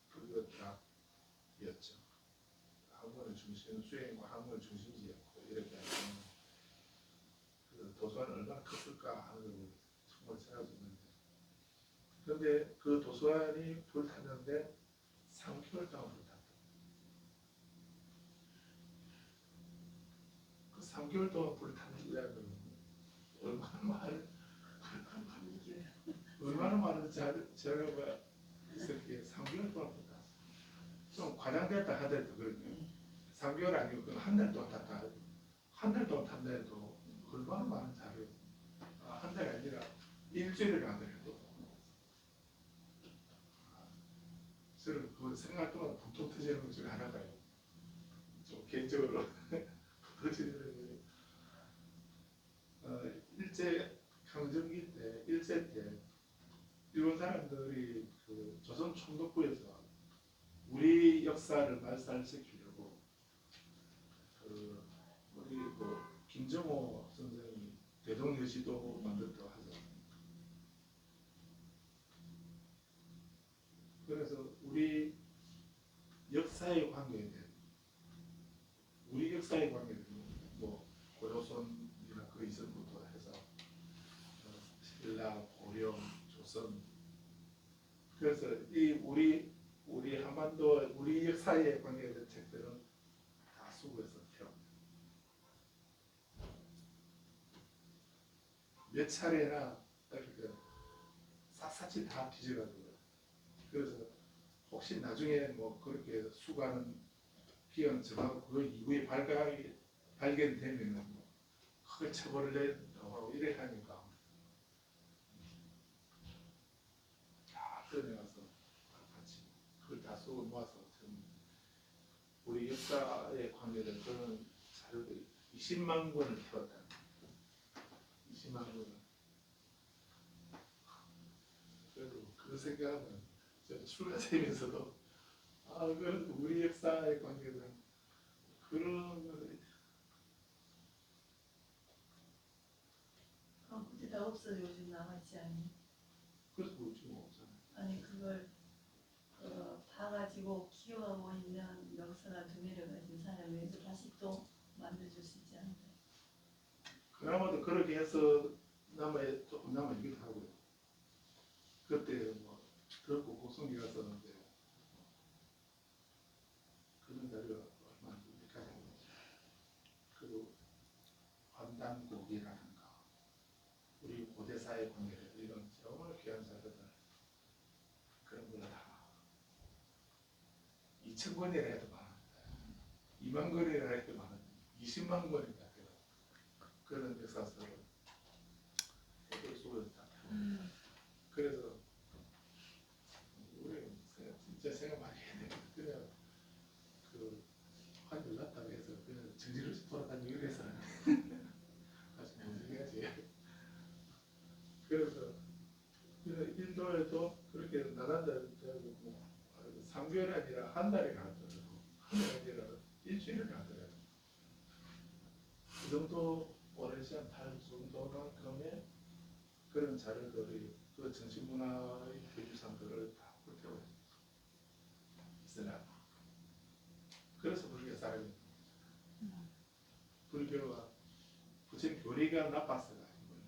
불교 대학이었죠. 항공의 중심, 수행과 항공의 중심지였고 이렇게 하면 그 도서관이 얼마나 컸을까 하는 걸 정말 생각했는데, 그런데 그 도서관이 불탔는데 3개월 동안 불탔다. 그 3개월 동안 불탔는데 얼마나 많은 자료가 있었기에 3개월 동안 불탔어. 좀 과장됐다 하더라도 그렇게 3개월 아니고 그 한 달 동안 탔다. 한 달 동안 탔다 해도 얼마나 많은 자료, 한 달이 아니라 일주일을 하더라도 저는 그 생각 동안 북통 터지는 것 중에 하나가요. 좀 개인적으로 터지는 일제 강점기 때, 일제 때 일본 사람들이 그 조선 총독부에서 우리 역사를 말살시키려고 우리 김정호 선생이 대동여시도 만들었다고 하죠. 그래서 우리 역사의 관계에 뭐 고조선이나 그 이전부터 해서 신라, 고려, 조선 그래서 이 우리 한반도 우리 역사에 관계된 책들은 다 수고해서 태웁니다. 몇 차례나 이렇게 샅샅이 다 뒤져가지고 그래서 혹시 나중에 뭐 그렇게 수고하는 기원 저하고 그 이후에 발견되면 뭐 크게 처벌을 내고 이래 하니까 다 꺼내가서 같이 그걸 다 쏘고 모아서 우리 역사에 관계된 그런 자료들이 20만 권을 태웠다. 20만 권을. 그래도 그 생각하면 출가되면서도 그건 우리 역사에 관계된 그런 것들이 그때 다 없어요. 요즘 남아있지 않니? 그래서 우리 뭐 없잖아요. 아니 그걸 봐가지고 키워가고 있는 명사나 두뇌를 가진 사람이 왜 다시 또 만들어줄 수 있지 않을까? 그나마도 그렇게 해서 조금 남아있기도 하고요. 그때 뭐 그렇고 고성이 갔었는데 그런 자료가 얼마나 여기까지 그리고 환단곡이라든가 우리 고대사의 관계를 이런 정말 귀한 자료들 그런 걸 다 2,000권이라 해도 많은데 2만 권이라 해도 많은데 20만 권이나 돼요. 그런 역사서를 어쩔 수가 없다. 그래서 우리 진짜 생각 많이 해야 돼요. 그냥 그 환율 났다고 해서 그냥 정신없이 돌아다니고 이래서는 아직 못 얘기하지. 그래서 인도에도 그렇게 나간다고 3개월이 아니라 한 달이 가더라고. 한 달이 아니라 일주일이 가더라고. 그 정도 오랜 시간 탈 정도만큼의 그런 자료들이 그 정신문화의 표주산들을 다 불태워 있으나 그래서 불교 사람이 불교가 부처님 교리가 나빴어가 아니고요.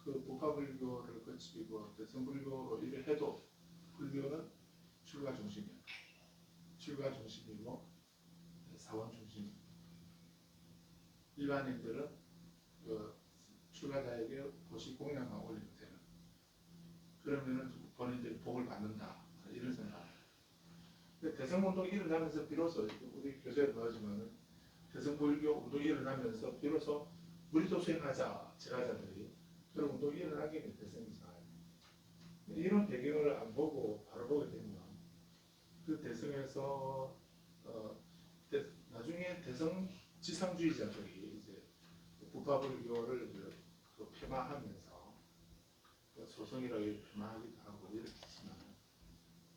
그 부파불교를 거치고 대승불교로 일을 해도 불교는 출가 중심이야. 출가 중심이고 사원 중심. 일반인들은 그 출가자에게 보시 공양만 올리면 되는. 그러면은 본인들이 복을 받는다 이런 생각. 대승운동이 일어나면서 비로소 우리 교재에 나오지만은 대승불교 운동이 일어나면서 비로소 우리도 수행하자 제가자들이 그런 운동이 일어나게 된 대승이잖아요. 이런 배경을 안 보고 바로 보게 되면 그 대승에서 나중에 대승 지상주의자들이 이제 부파불교를 그 폄하하면서 소성이라고 폄하하기도 하고 이렇게 했지만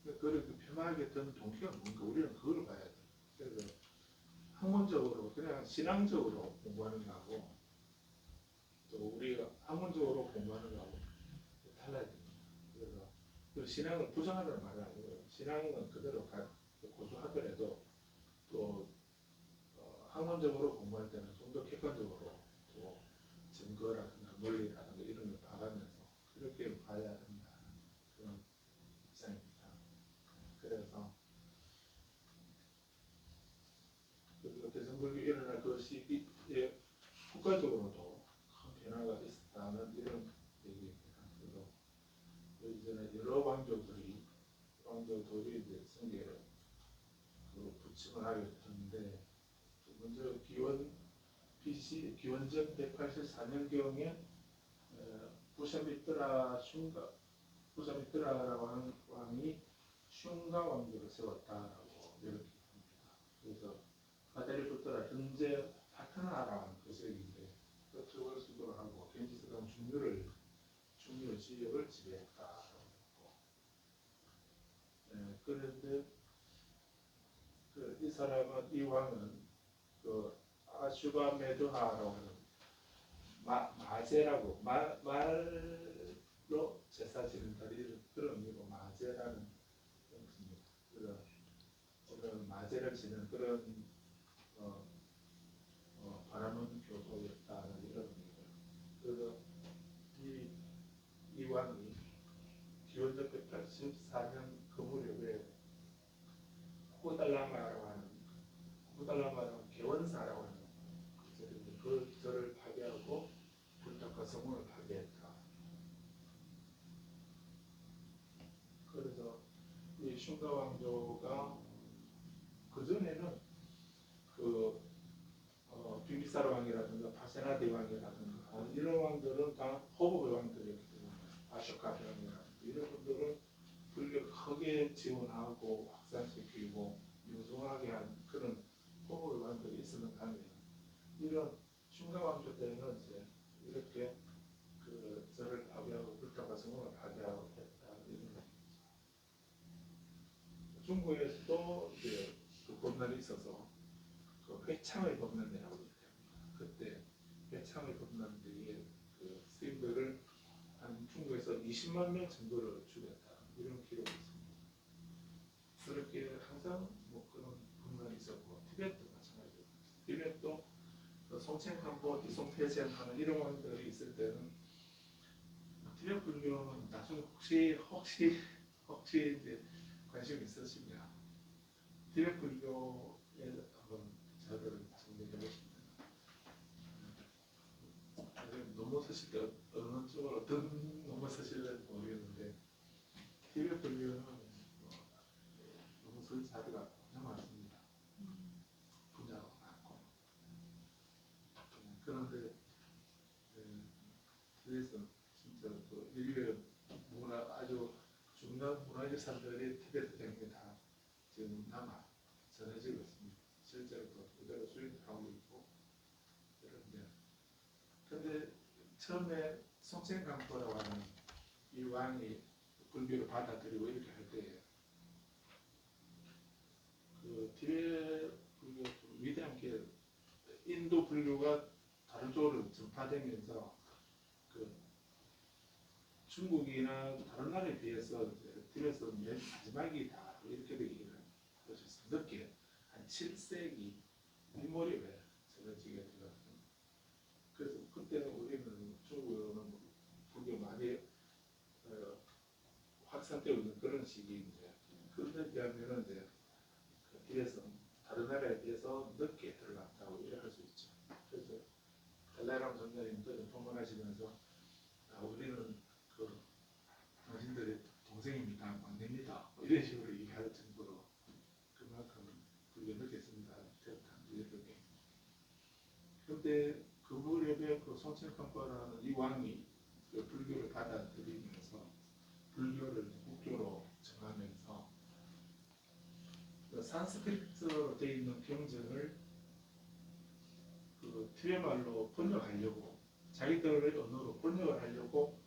그걸 폄하하게 된 동기가 뭔가 우리는 그걸 봐야 돼. 그래서 학문적으로 그냥 신앙적으로 공부하는 거하고 또 우리가 학문적으로 공부하는 거하고 달라야 됩니다. 그래서 그 신앙을 부정하는 말은 아니고요. 신앙은 그대로 고수하더라도 또 학문적으로 공부할 때는 좀 더 객관적으로 또 증거라든가 논리라든가 이런 걸 봐가면서 그렇게 봐야 된다는 그런 입장입니다. 그래서 그 대승불교 일어날 그 시기에 국가적으로도 큰 변화가 있었다는 이런 얘기입니다. 그래서 이전에 여러 왕조들이 이제 성계를 부침을 하게 됐는데 먼저 기원전 184년경에 부샤미트라라고 하는 왕이 슝가 왕조를 세웠다라고 이렇게 합니다. 그래서 가다리푸트라 현재 파트나라는 그 지역인데 그쪽을 수도로 하고 겐지스강 중류 지역을 지배했다라고 했고 그런데 이 왕은 그 아슈바메드하라고 하는 마제라고 말로 제사 지낸다 그런 의미로 마제라는 뜻입니다. 그런 마제를 지는 그런 바람은 교도였다는 이런 의미고요. 그래서 이 왕이 성문을 파괴했다. 그래서 이 슝가 왕조가 그 전에는 그 빙기사르 왕이라든가 파세나데 왕이라든가 이런 왕들은 다 호국의 왕들이었기 때문에 아쇼카 왕이라든가 이런 분들은 불교를 크게 지원하고 확산시키고 융성하게 한 그런 호국의 왕들이 있었는가 하면 이런 슝가 왕조 때는 이제 이렇게 그 절을 파괴하고 불타가 성문을 파괴하고 했다 이런 거. 중국에서도 이제 그 법난이 있어서 그 회창의 법난이라고 얘기합니다. 그때 회창의 법난들이 그 스님들을 한 중국에서 20만 명 정도를 죽였다 이런 기록이 있습니다. 그렇게 항상 뭐 그런 법난이 있었고 티베트도 마찬가지고 티베트도 그 송첸간보, 디송태젠 하는 이런 왕들이 있을 때는 티베트 불교는 나중에 혹시 이제 관심 있으시면 티베트 불교에 한번 저를 정리해보시면 논문 쓰실 때 어느 쪽으로 어떤 논문 쓰실지 모르겠는데 티베트 불교는 논문 쓸 자료가 너무 많습니다. 분야가 많고 그런데 그래서 진짜 그 인류의 아주 중요한 문화유산들이 티베트 대학에 다 지금 남아 전해지고 있습니다. 실제로 또 그대로 수행하고 있고 그런데 근데 처음에 송첸간포라고 하는 이 왕이 불교를 받아들이고 이렇게 할 때에 그 티베트 불교 위대한 게 인도 불교가 다른 쪽으로 전파되면서 그 중국이나 다른 나라에 비해서 티베트는 맨 마지막이다 이렇게 얘기를 하셨어요. 늦게 한 7세기 이무렵에 전해지게 되거든요. 그래서 그때는 우리는 중국은 불교 많이 확산되고 있는 그런 시기인데 그때 비하면 이제 그 티베트는 다른 나라에 비해서 늦게 들어갔다고 이렇게 할 수 있죠. 그래서 달라이라마 선생님도訪問하시면서 우리는 그 당신들의 동생입니다, 막내입니다 이런 식으로 얘기할 정도로 그만큼 불교 늦겠습니다. 이렇게. 그런데 그 무렵에 그 송첸간포라는 이 왕이 그 불교를 받아들이면서 불교를 국교로 정하면서 그 산스크리트로 되어 있는 경전을 그 티베말로 번역하려고 자기들의 언어로 번역을 하려고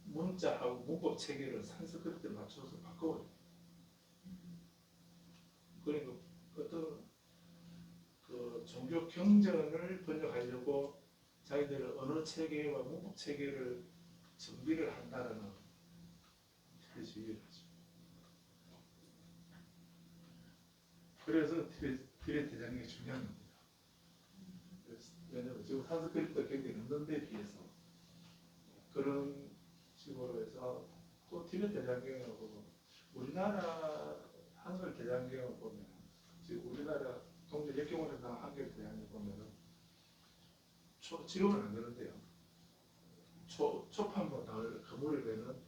문자하고 문법 체계를 산스크리트에 맞춰서 바꿔요. 그러니까 어떤 그 종교 경전을 번역하려고 자기들의 언어 체계와 문법 체계를 정비를 한다는 티베트 하죠. 그래서 티베트 대장이 중요한 겁니다. 왜냐하면 지금 산스크리트가 굉장히 없는데 비해서 그런 식으로 해서 또 티베트 대장경하고 우리나라 한글 대장경을 보면 지금 우리나라 동네 역경원에서 한글 대장경 보면은 지금은 안 그런데요. 초판부 나올 그 무렵에는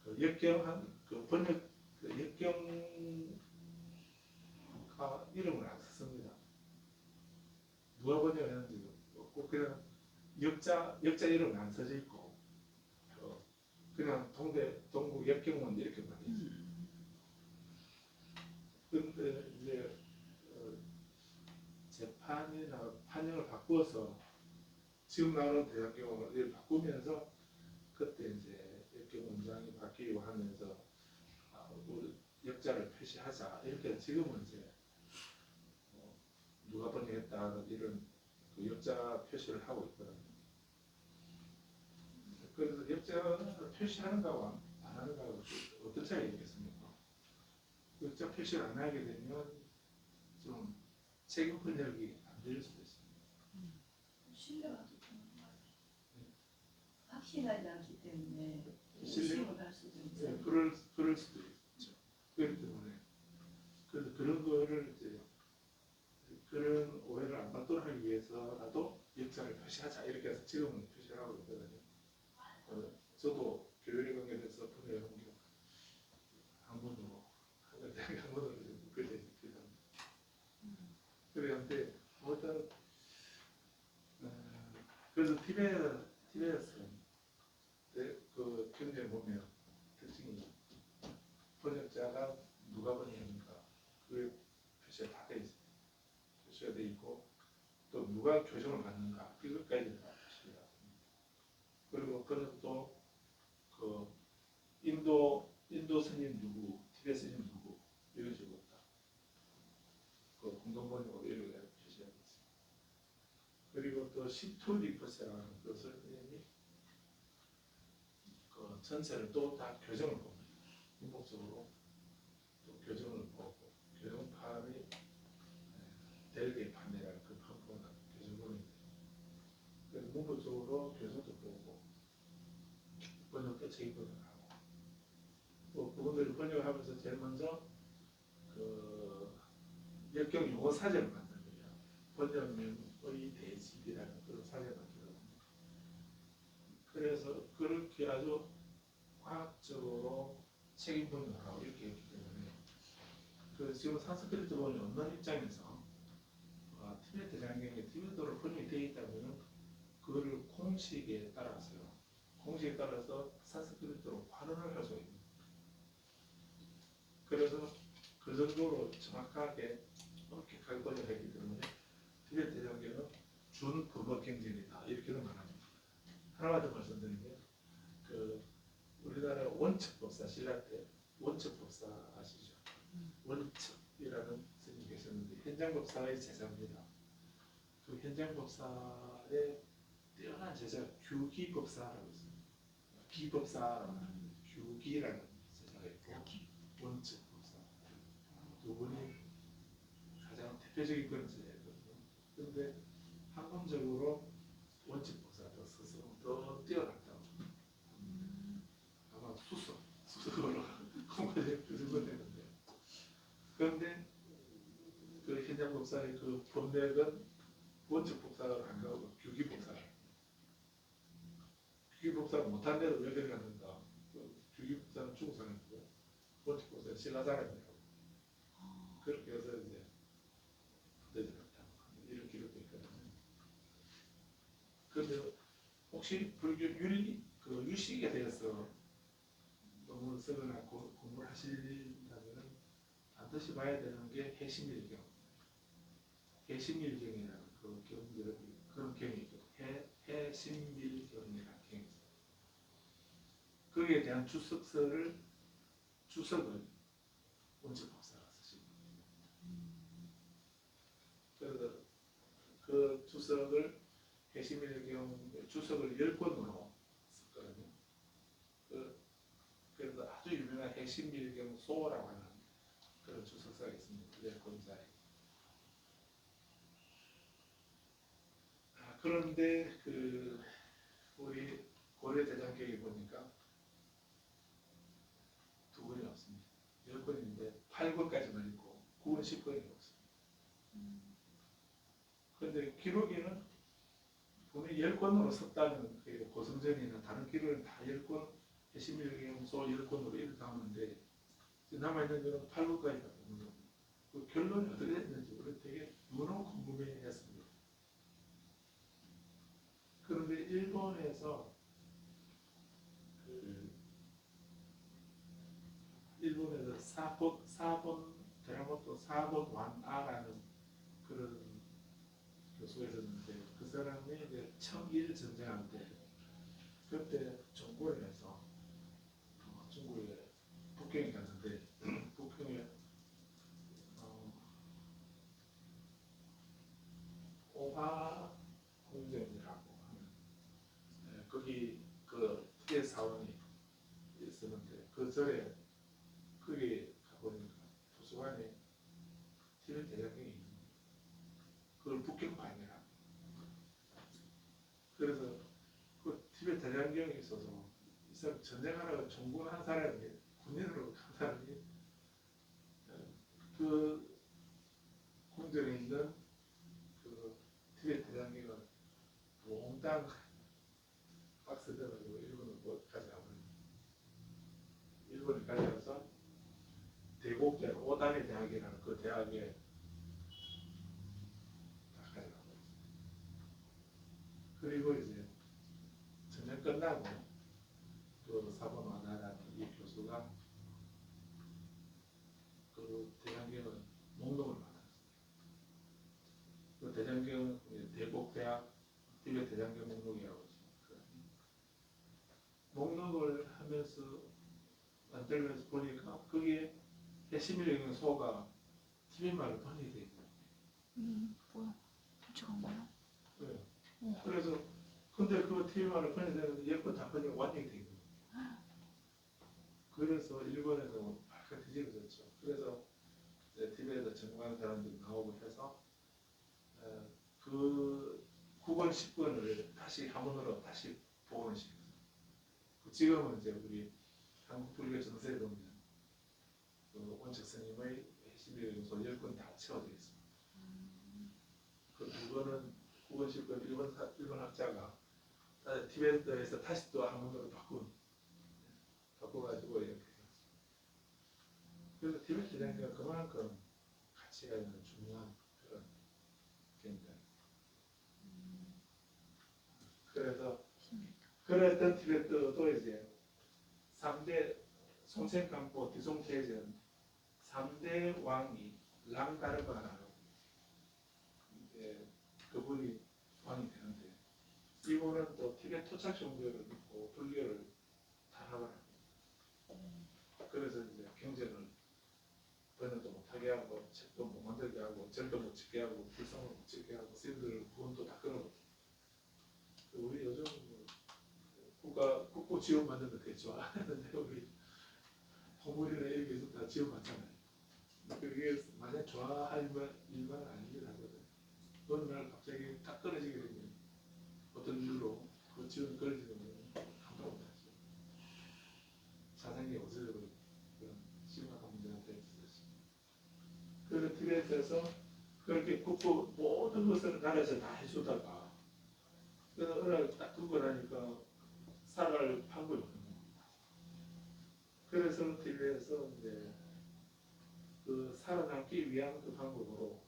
그 역경한 그 번역 그 역경가 이름을 안 썼습니다. 누가 번역했는지 꼭 그냥 역자 이름은 안 써져 있고 그냥 동국 역경원 이렇게 많이 있어요. 그런데 이제 재판이나 판정을 바꾸어서 지금 나오는 대장경을 바꾸면서 그때 이제 역경 원장이 바뀌고 하면서 우리 역자를 표시하자 이렇게 지금은 이제 누가 번역했다 이런 그 역자 표시를 하고 있거든요. 그래서 역자 표시하는 거와 안 하는 거하고 어떤 차이가 있겠습니까? 역자 표시를 안 하게 되면 좀 책임 번역이 안 될 수도 있습니다. 신뢰가 좋다는 거 같아요. 확실하지 않기 때문에 신뢰? 의심을 할 수도 있죠. 네, 그럴 수도 있죠. 그렇기 때문에 그래서 그런 거를 이제 그런 오해를 안 받도록 하기 위해서라도 역자를 표시하자 이렇게 해서 지금은 표시하고 있거든요. 저도 교육에 관계돼서 분야에 옮겨 한번으로 한번으로 그렇게 됩니다. 그런데 일단 그래서 티베트에서 그 경제에 보면 특징이 번역자가 누가 번역하는가 그게 표시가 다 돼 있어요. 표시가 돼 있고 또 누가 교정을 받는가 이것까지 다 표시가 됩니다. 그리고 그는 또그 인도 스님 누구, 티베트 스님 누구 이런 식으로 그 공동 번역으로 이렇게 표시가 돼 있습니다. 그리고 또 시토리퍼스라는 그 선생님이 그 전체를 또 다 교정을 봅니다. 인복적으로 또 교정을 보고 교정판이 델게 판이라는 그 판본은 교정본인데 그래서 문부적으로 교정도 보고 번역도 제 번역을 하고 또 그분들이 번역을 하면서 제일 먼저 그 역경 용어 사전을 만든 거예요. 번역명의 대집이라는 그런 사전을 만들었거든요. 그래서 그렇게 아주 과학적으로 책임 번역을 하고 이렇게 했기 때문에 그 지금 산스크리트 번역이 없는 입장에서 티베트 장경에 티베트어로 번역이 되어 있다면 그거를 공식에 따라서요. 공식에 따라서 산스크리트로 환원을 할 수가 있습니다. 그래서 그 정도로 정확하게 엄격하게 번역을 했기 때문에 티베트 장경은 준법어 경전이다 이렇게도 말합니다. 하나만 더 말씀드리면 그 우리나라 원척법사 신라 때 원척법사 아시죠? 원척이라는 스님이 계셨는데 현장법사의 제자입니다. 그 현장법사의 뛰어난 제자 규기법사라고 있습니다. 기법사라고 하는데 규기라는 제자가 있고 원척법사 두 분이 가장 대표적인 그런 제자였거든요. 그런데 학문적으로 원척법사도 스스로 더 뛰어났다고 아마 수석으로 공부를 그 정도 되는데 그런데 그 현장법사의 그 법맥은 원척법사를 안 가고 규기법사를 규기법사를 못한 데도 왜 그러는가 규기법사는 중국 사람이고 원척법사는 신라 사람이라고 그렇게 해서 이제 부대들었다 이런 기록도 있거든요. 그런데 혹시 불교 유식에 대해서 논문을 쓰거나 공부를 하신다면 반드시 봐야 되는 게 해심일경. 해심일경이라는 그런 경이 있고 해심일경이라는 경이 있어요. 거기에 대한 주석을 원척법사가 쓰십니다. 그래서 그 주석을 해심일경 주석을 10권으로 썼거든요. 그래서 아주 유명한 해심일경 소라고 하는 그런 주석사가 있습니다. 10권짜리. 그런데 그 우리 고려 대장경에 보니까 두 권이 없습니다. 10권인데 8권까지만 있고 9권, 10권이 없습니다. 그런데 기록에는 분명히 10권으로 썼다는 그 고성전이나 다른 기록은 다 10권, 해심일경소 10권으로 이렇게 나오는데 남아있는 거는 8권까지 다 보는 겁니다. 그 결론이 어떻게 됐는지 우리 되게 너무 궁금해했습니다. 그런데 일본에서 사본 대라모토 사본 완아라는 그런 교수가 있었는데 그 사람이 이제 청일 전쟁할 때 그때 정권에서 중국에 북경에 갔는데 북경에 오화 공전이라고 하는 거기 그 티베트 사원이 있었는데 그 절에 거기 가보니까 도서관에 티베트 대장경이 있는 거예요. 그걸 북경판이라. 그래서 그 티베트 대장경에 있어서 이 사람 전쟁하다가 종군한 사람이 군인으로 간 사람이 그 궁전에 있는 그 티베트 대장경을 몽땅 박스 들어가지고 일본을 뭐까지 가버린. 일본에 가져가서 대곡대 오다니 대학이라는 그 대학에 다 가져가 버렸어요. 그리고 이제 전쟁 끝나고 그 사본 와나라는 이 교수가 그 대장경을 목록을 받았어요. 그 대장경 대곡대학 티베트 대장경 목록이라고 있어요. 목록을 하면서 만들면서 보니까 거기에 해시밀 소가 티벳말로 번역이 돼 있어요. 뭐야? 솔직한 거야? 네. 그래서 근데 그 티벳말로 번역되는데 예쁜 다 번역 완전히 돼 있는 거예요. 그래서 일본에서 발칵 뒤집어졌죠. 그래서 이제 티벳에서 전공하는 사람들이 나오고 해서 그 9권 10권을 다시 한문으로 다시 복원을 시켰어요. 지금은 이제 우리 한국 불교 정서에 보면 그 원칙 스님의 해시밀 요소 10권 다 채워져 있습니다. 그 9권은 9권 10권 일본 학자가 티베트에서 다시 또 한문으로 바꿔가지고 이렇게 해놨습니다. 그래서 티베트 대장경은 그만큼 가치가 있는 중요한 그런 경전. 그래서 그랬던 티베트도 이제 3대 송생강포 디송태전 3대 왕이 랑가르바라고 이제 그분이 왕이 되는데 이분은 또 티베트 토착 종교를 믿고 불교를 탄압을 합니다. 그래서 이제 경제를 번역도 못하게 하고 책도 못 만들게 하고 절도 못 짓게 하고 불상을 못 짓게 하고 스님들 구원도 다 끊어버려. 우리 요즘 국고 지원 받는 거 되게 좋아하는데 우리 홍보리나 여기에서 다 지원 받잖아요. 그게 만약 좋아할 일만 아니긴 하거든. 어느 날 갑자기 딱 끊어지게 되면 어떤 이유로 그 지원 끊어지면 감당 못하죠. 사상이 어쩌고 그런 심각한 문제가 될 수 있습니다. 그래서 티베트에서 그렇게 국고 모든 것을 나라에서 다 해주다가 그래서 어느 날 딱 두고 나니까 살아갈 방법이 없는 겁니다. 그래서 티베트에서 이제 그 살아남기 위한 그 방법으로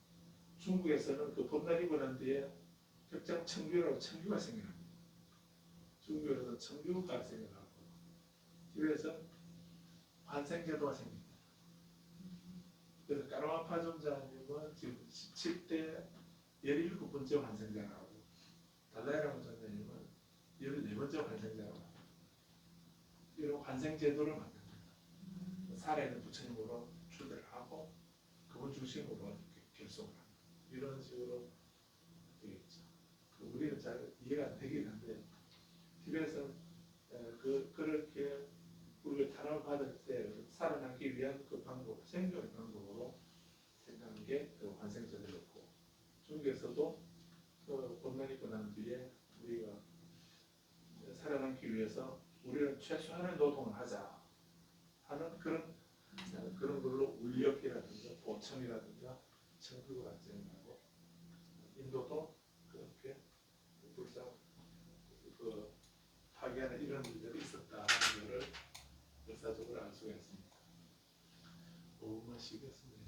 중국에서는 그 봄날 이고 난 뒤에 격장 청규라고 청규가 생겨납니다. 중국에서 청규가 생겨나고 티베트에서 환생제도가 생깁니다. 그래서 까르마파 존자님은 지금 17대 17번째 환생자라고 달라이라마 존자님은 14번째 환생자라고 이런 환생제도를 만듭니다. 살아있는 부처님으로 출대를 하고 그분 중심으로 이렇게 결속을 합니다. 이런 식으로 되겠죠. 우리는 잘 이해가 안 되긴 한데 티베트에서 그렇게 우리가 탄압을 받을 때 살아남기 위한 그 방법, 생존의 방법으로 생각한 게 그 환생제도였고 중국에서도 그 봄날 입고 난 뒤에 우리가 살아남기 위해서 우리는 최소한의 노동을 하자 하는 그런 걸로 울력이라든가 보청이라든가 청구가 생겨나고 인도도 그렇게 불상 그 파괴하는 이런 일들이 있었다 하는 것을 역사적으로 알 수가 있습니다. 오마시겠습니다.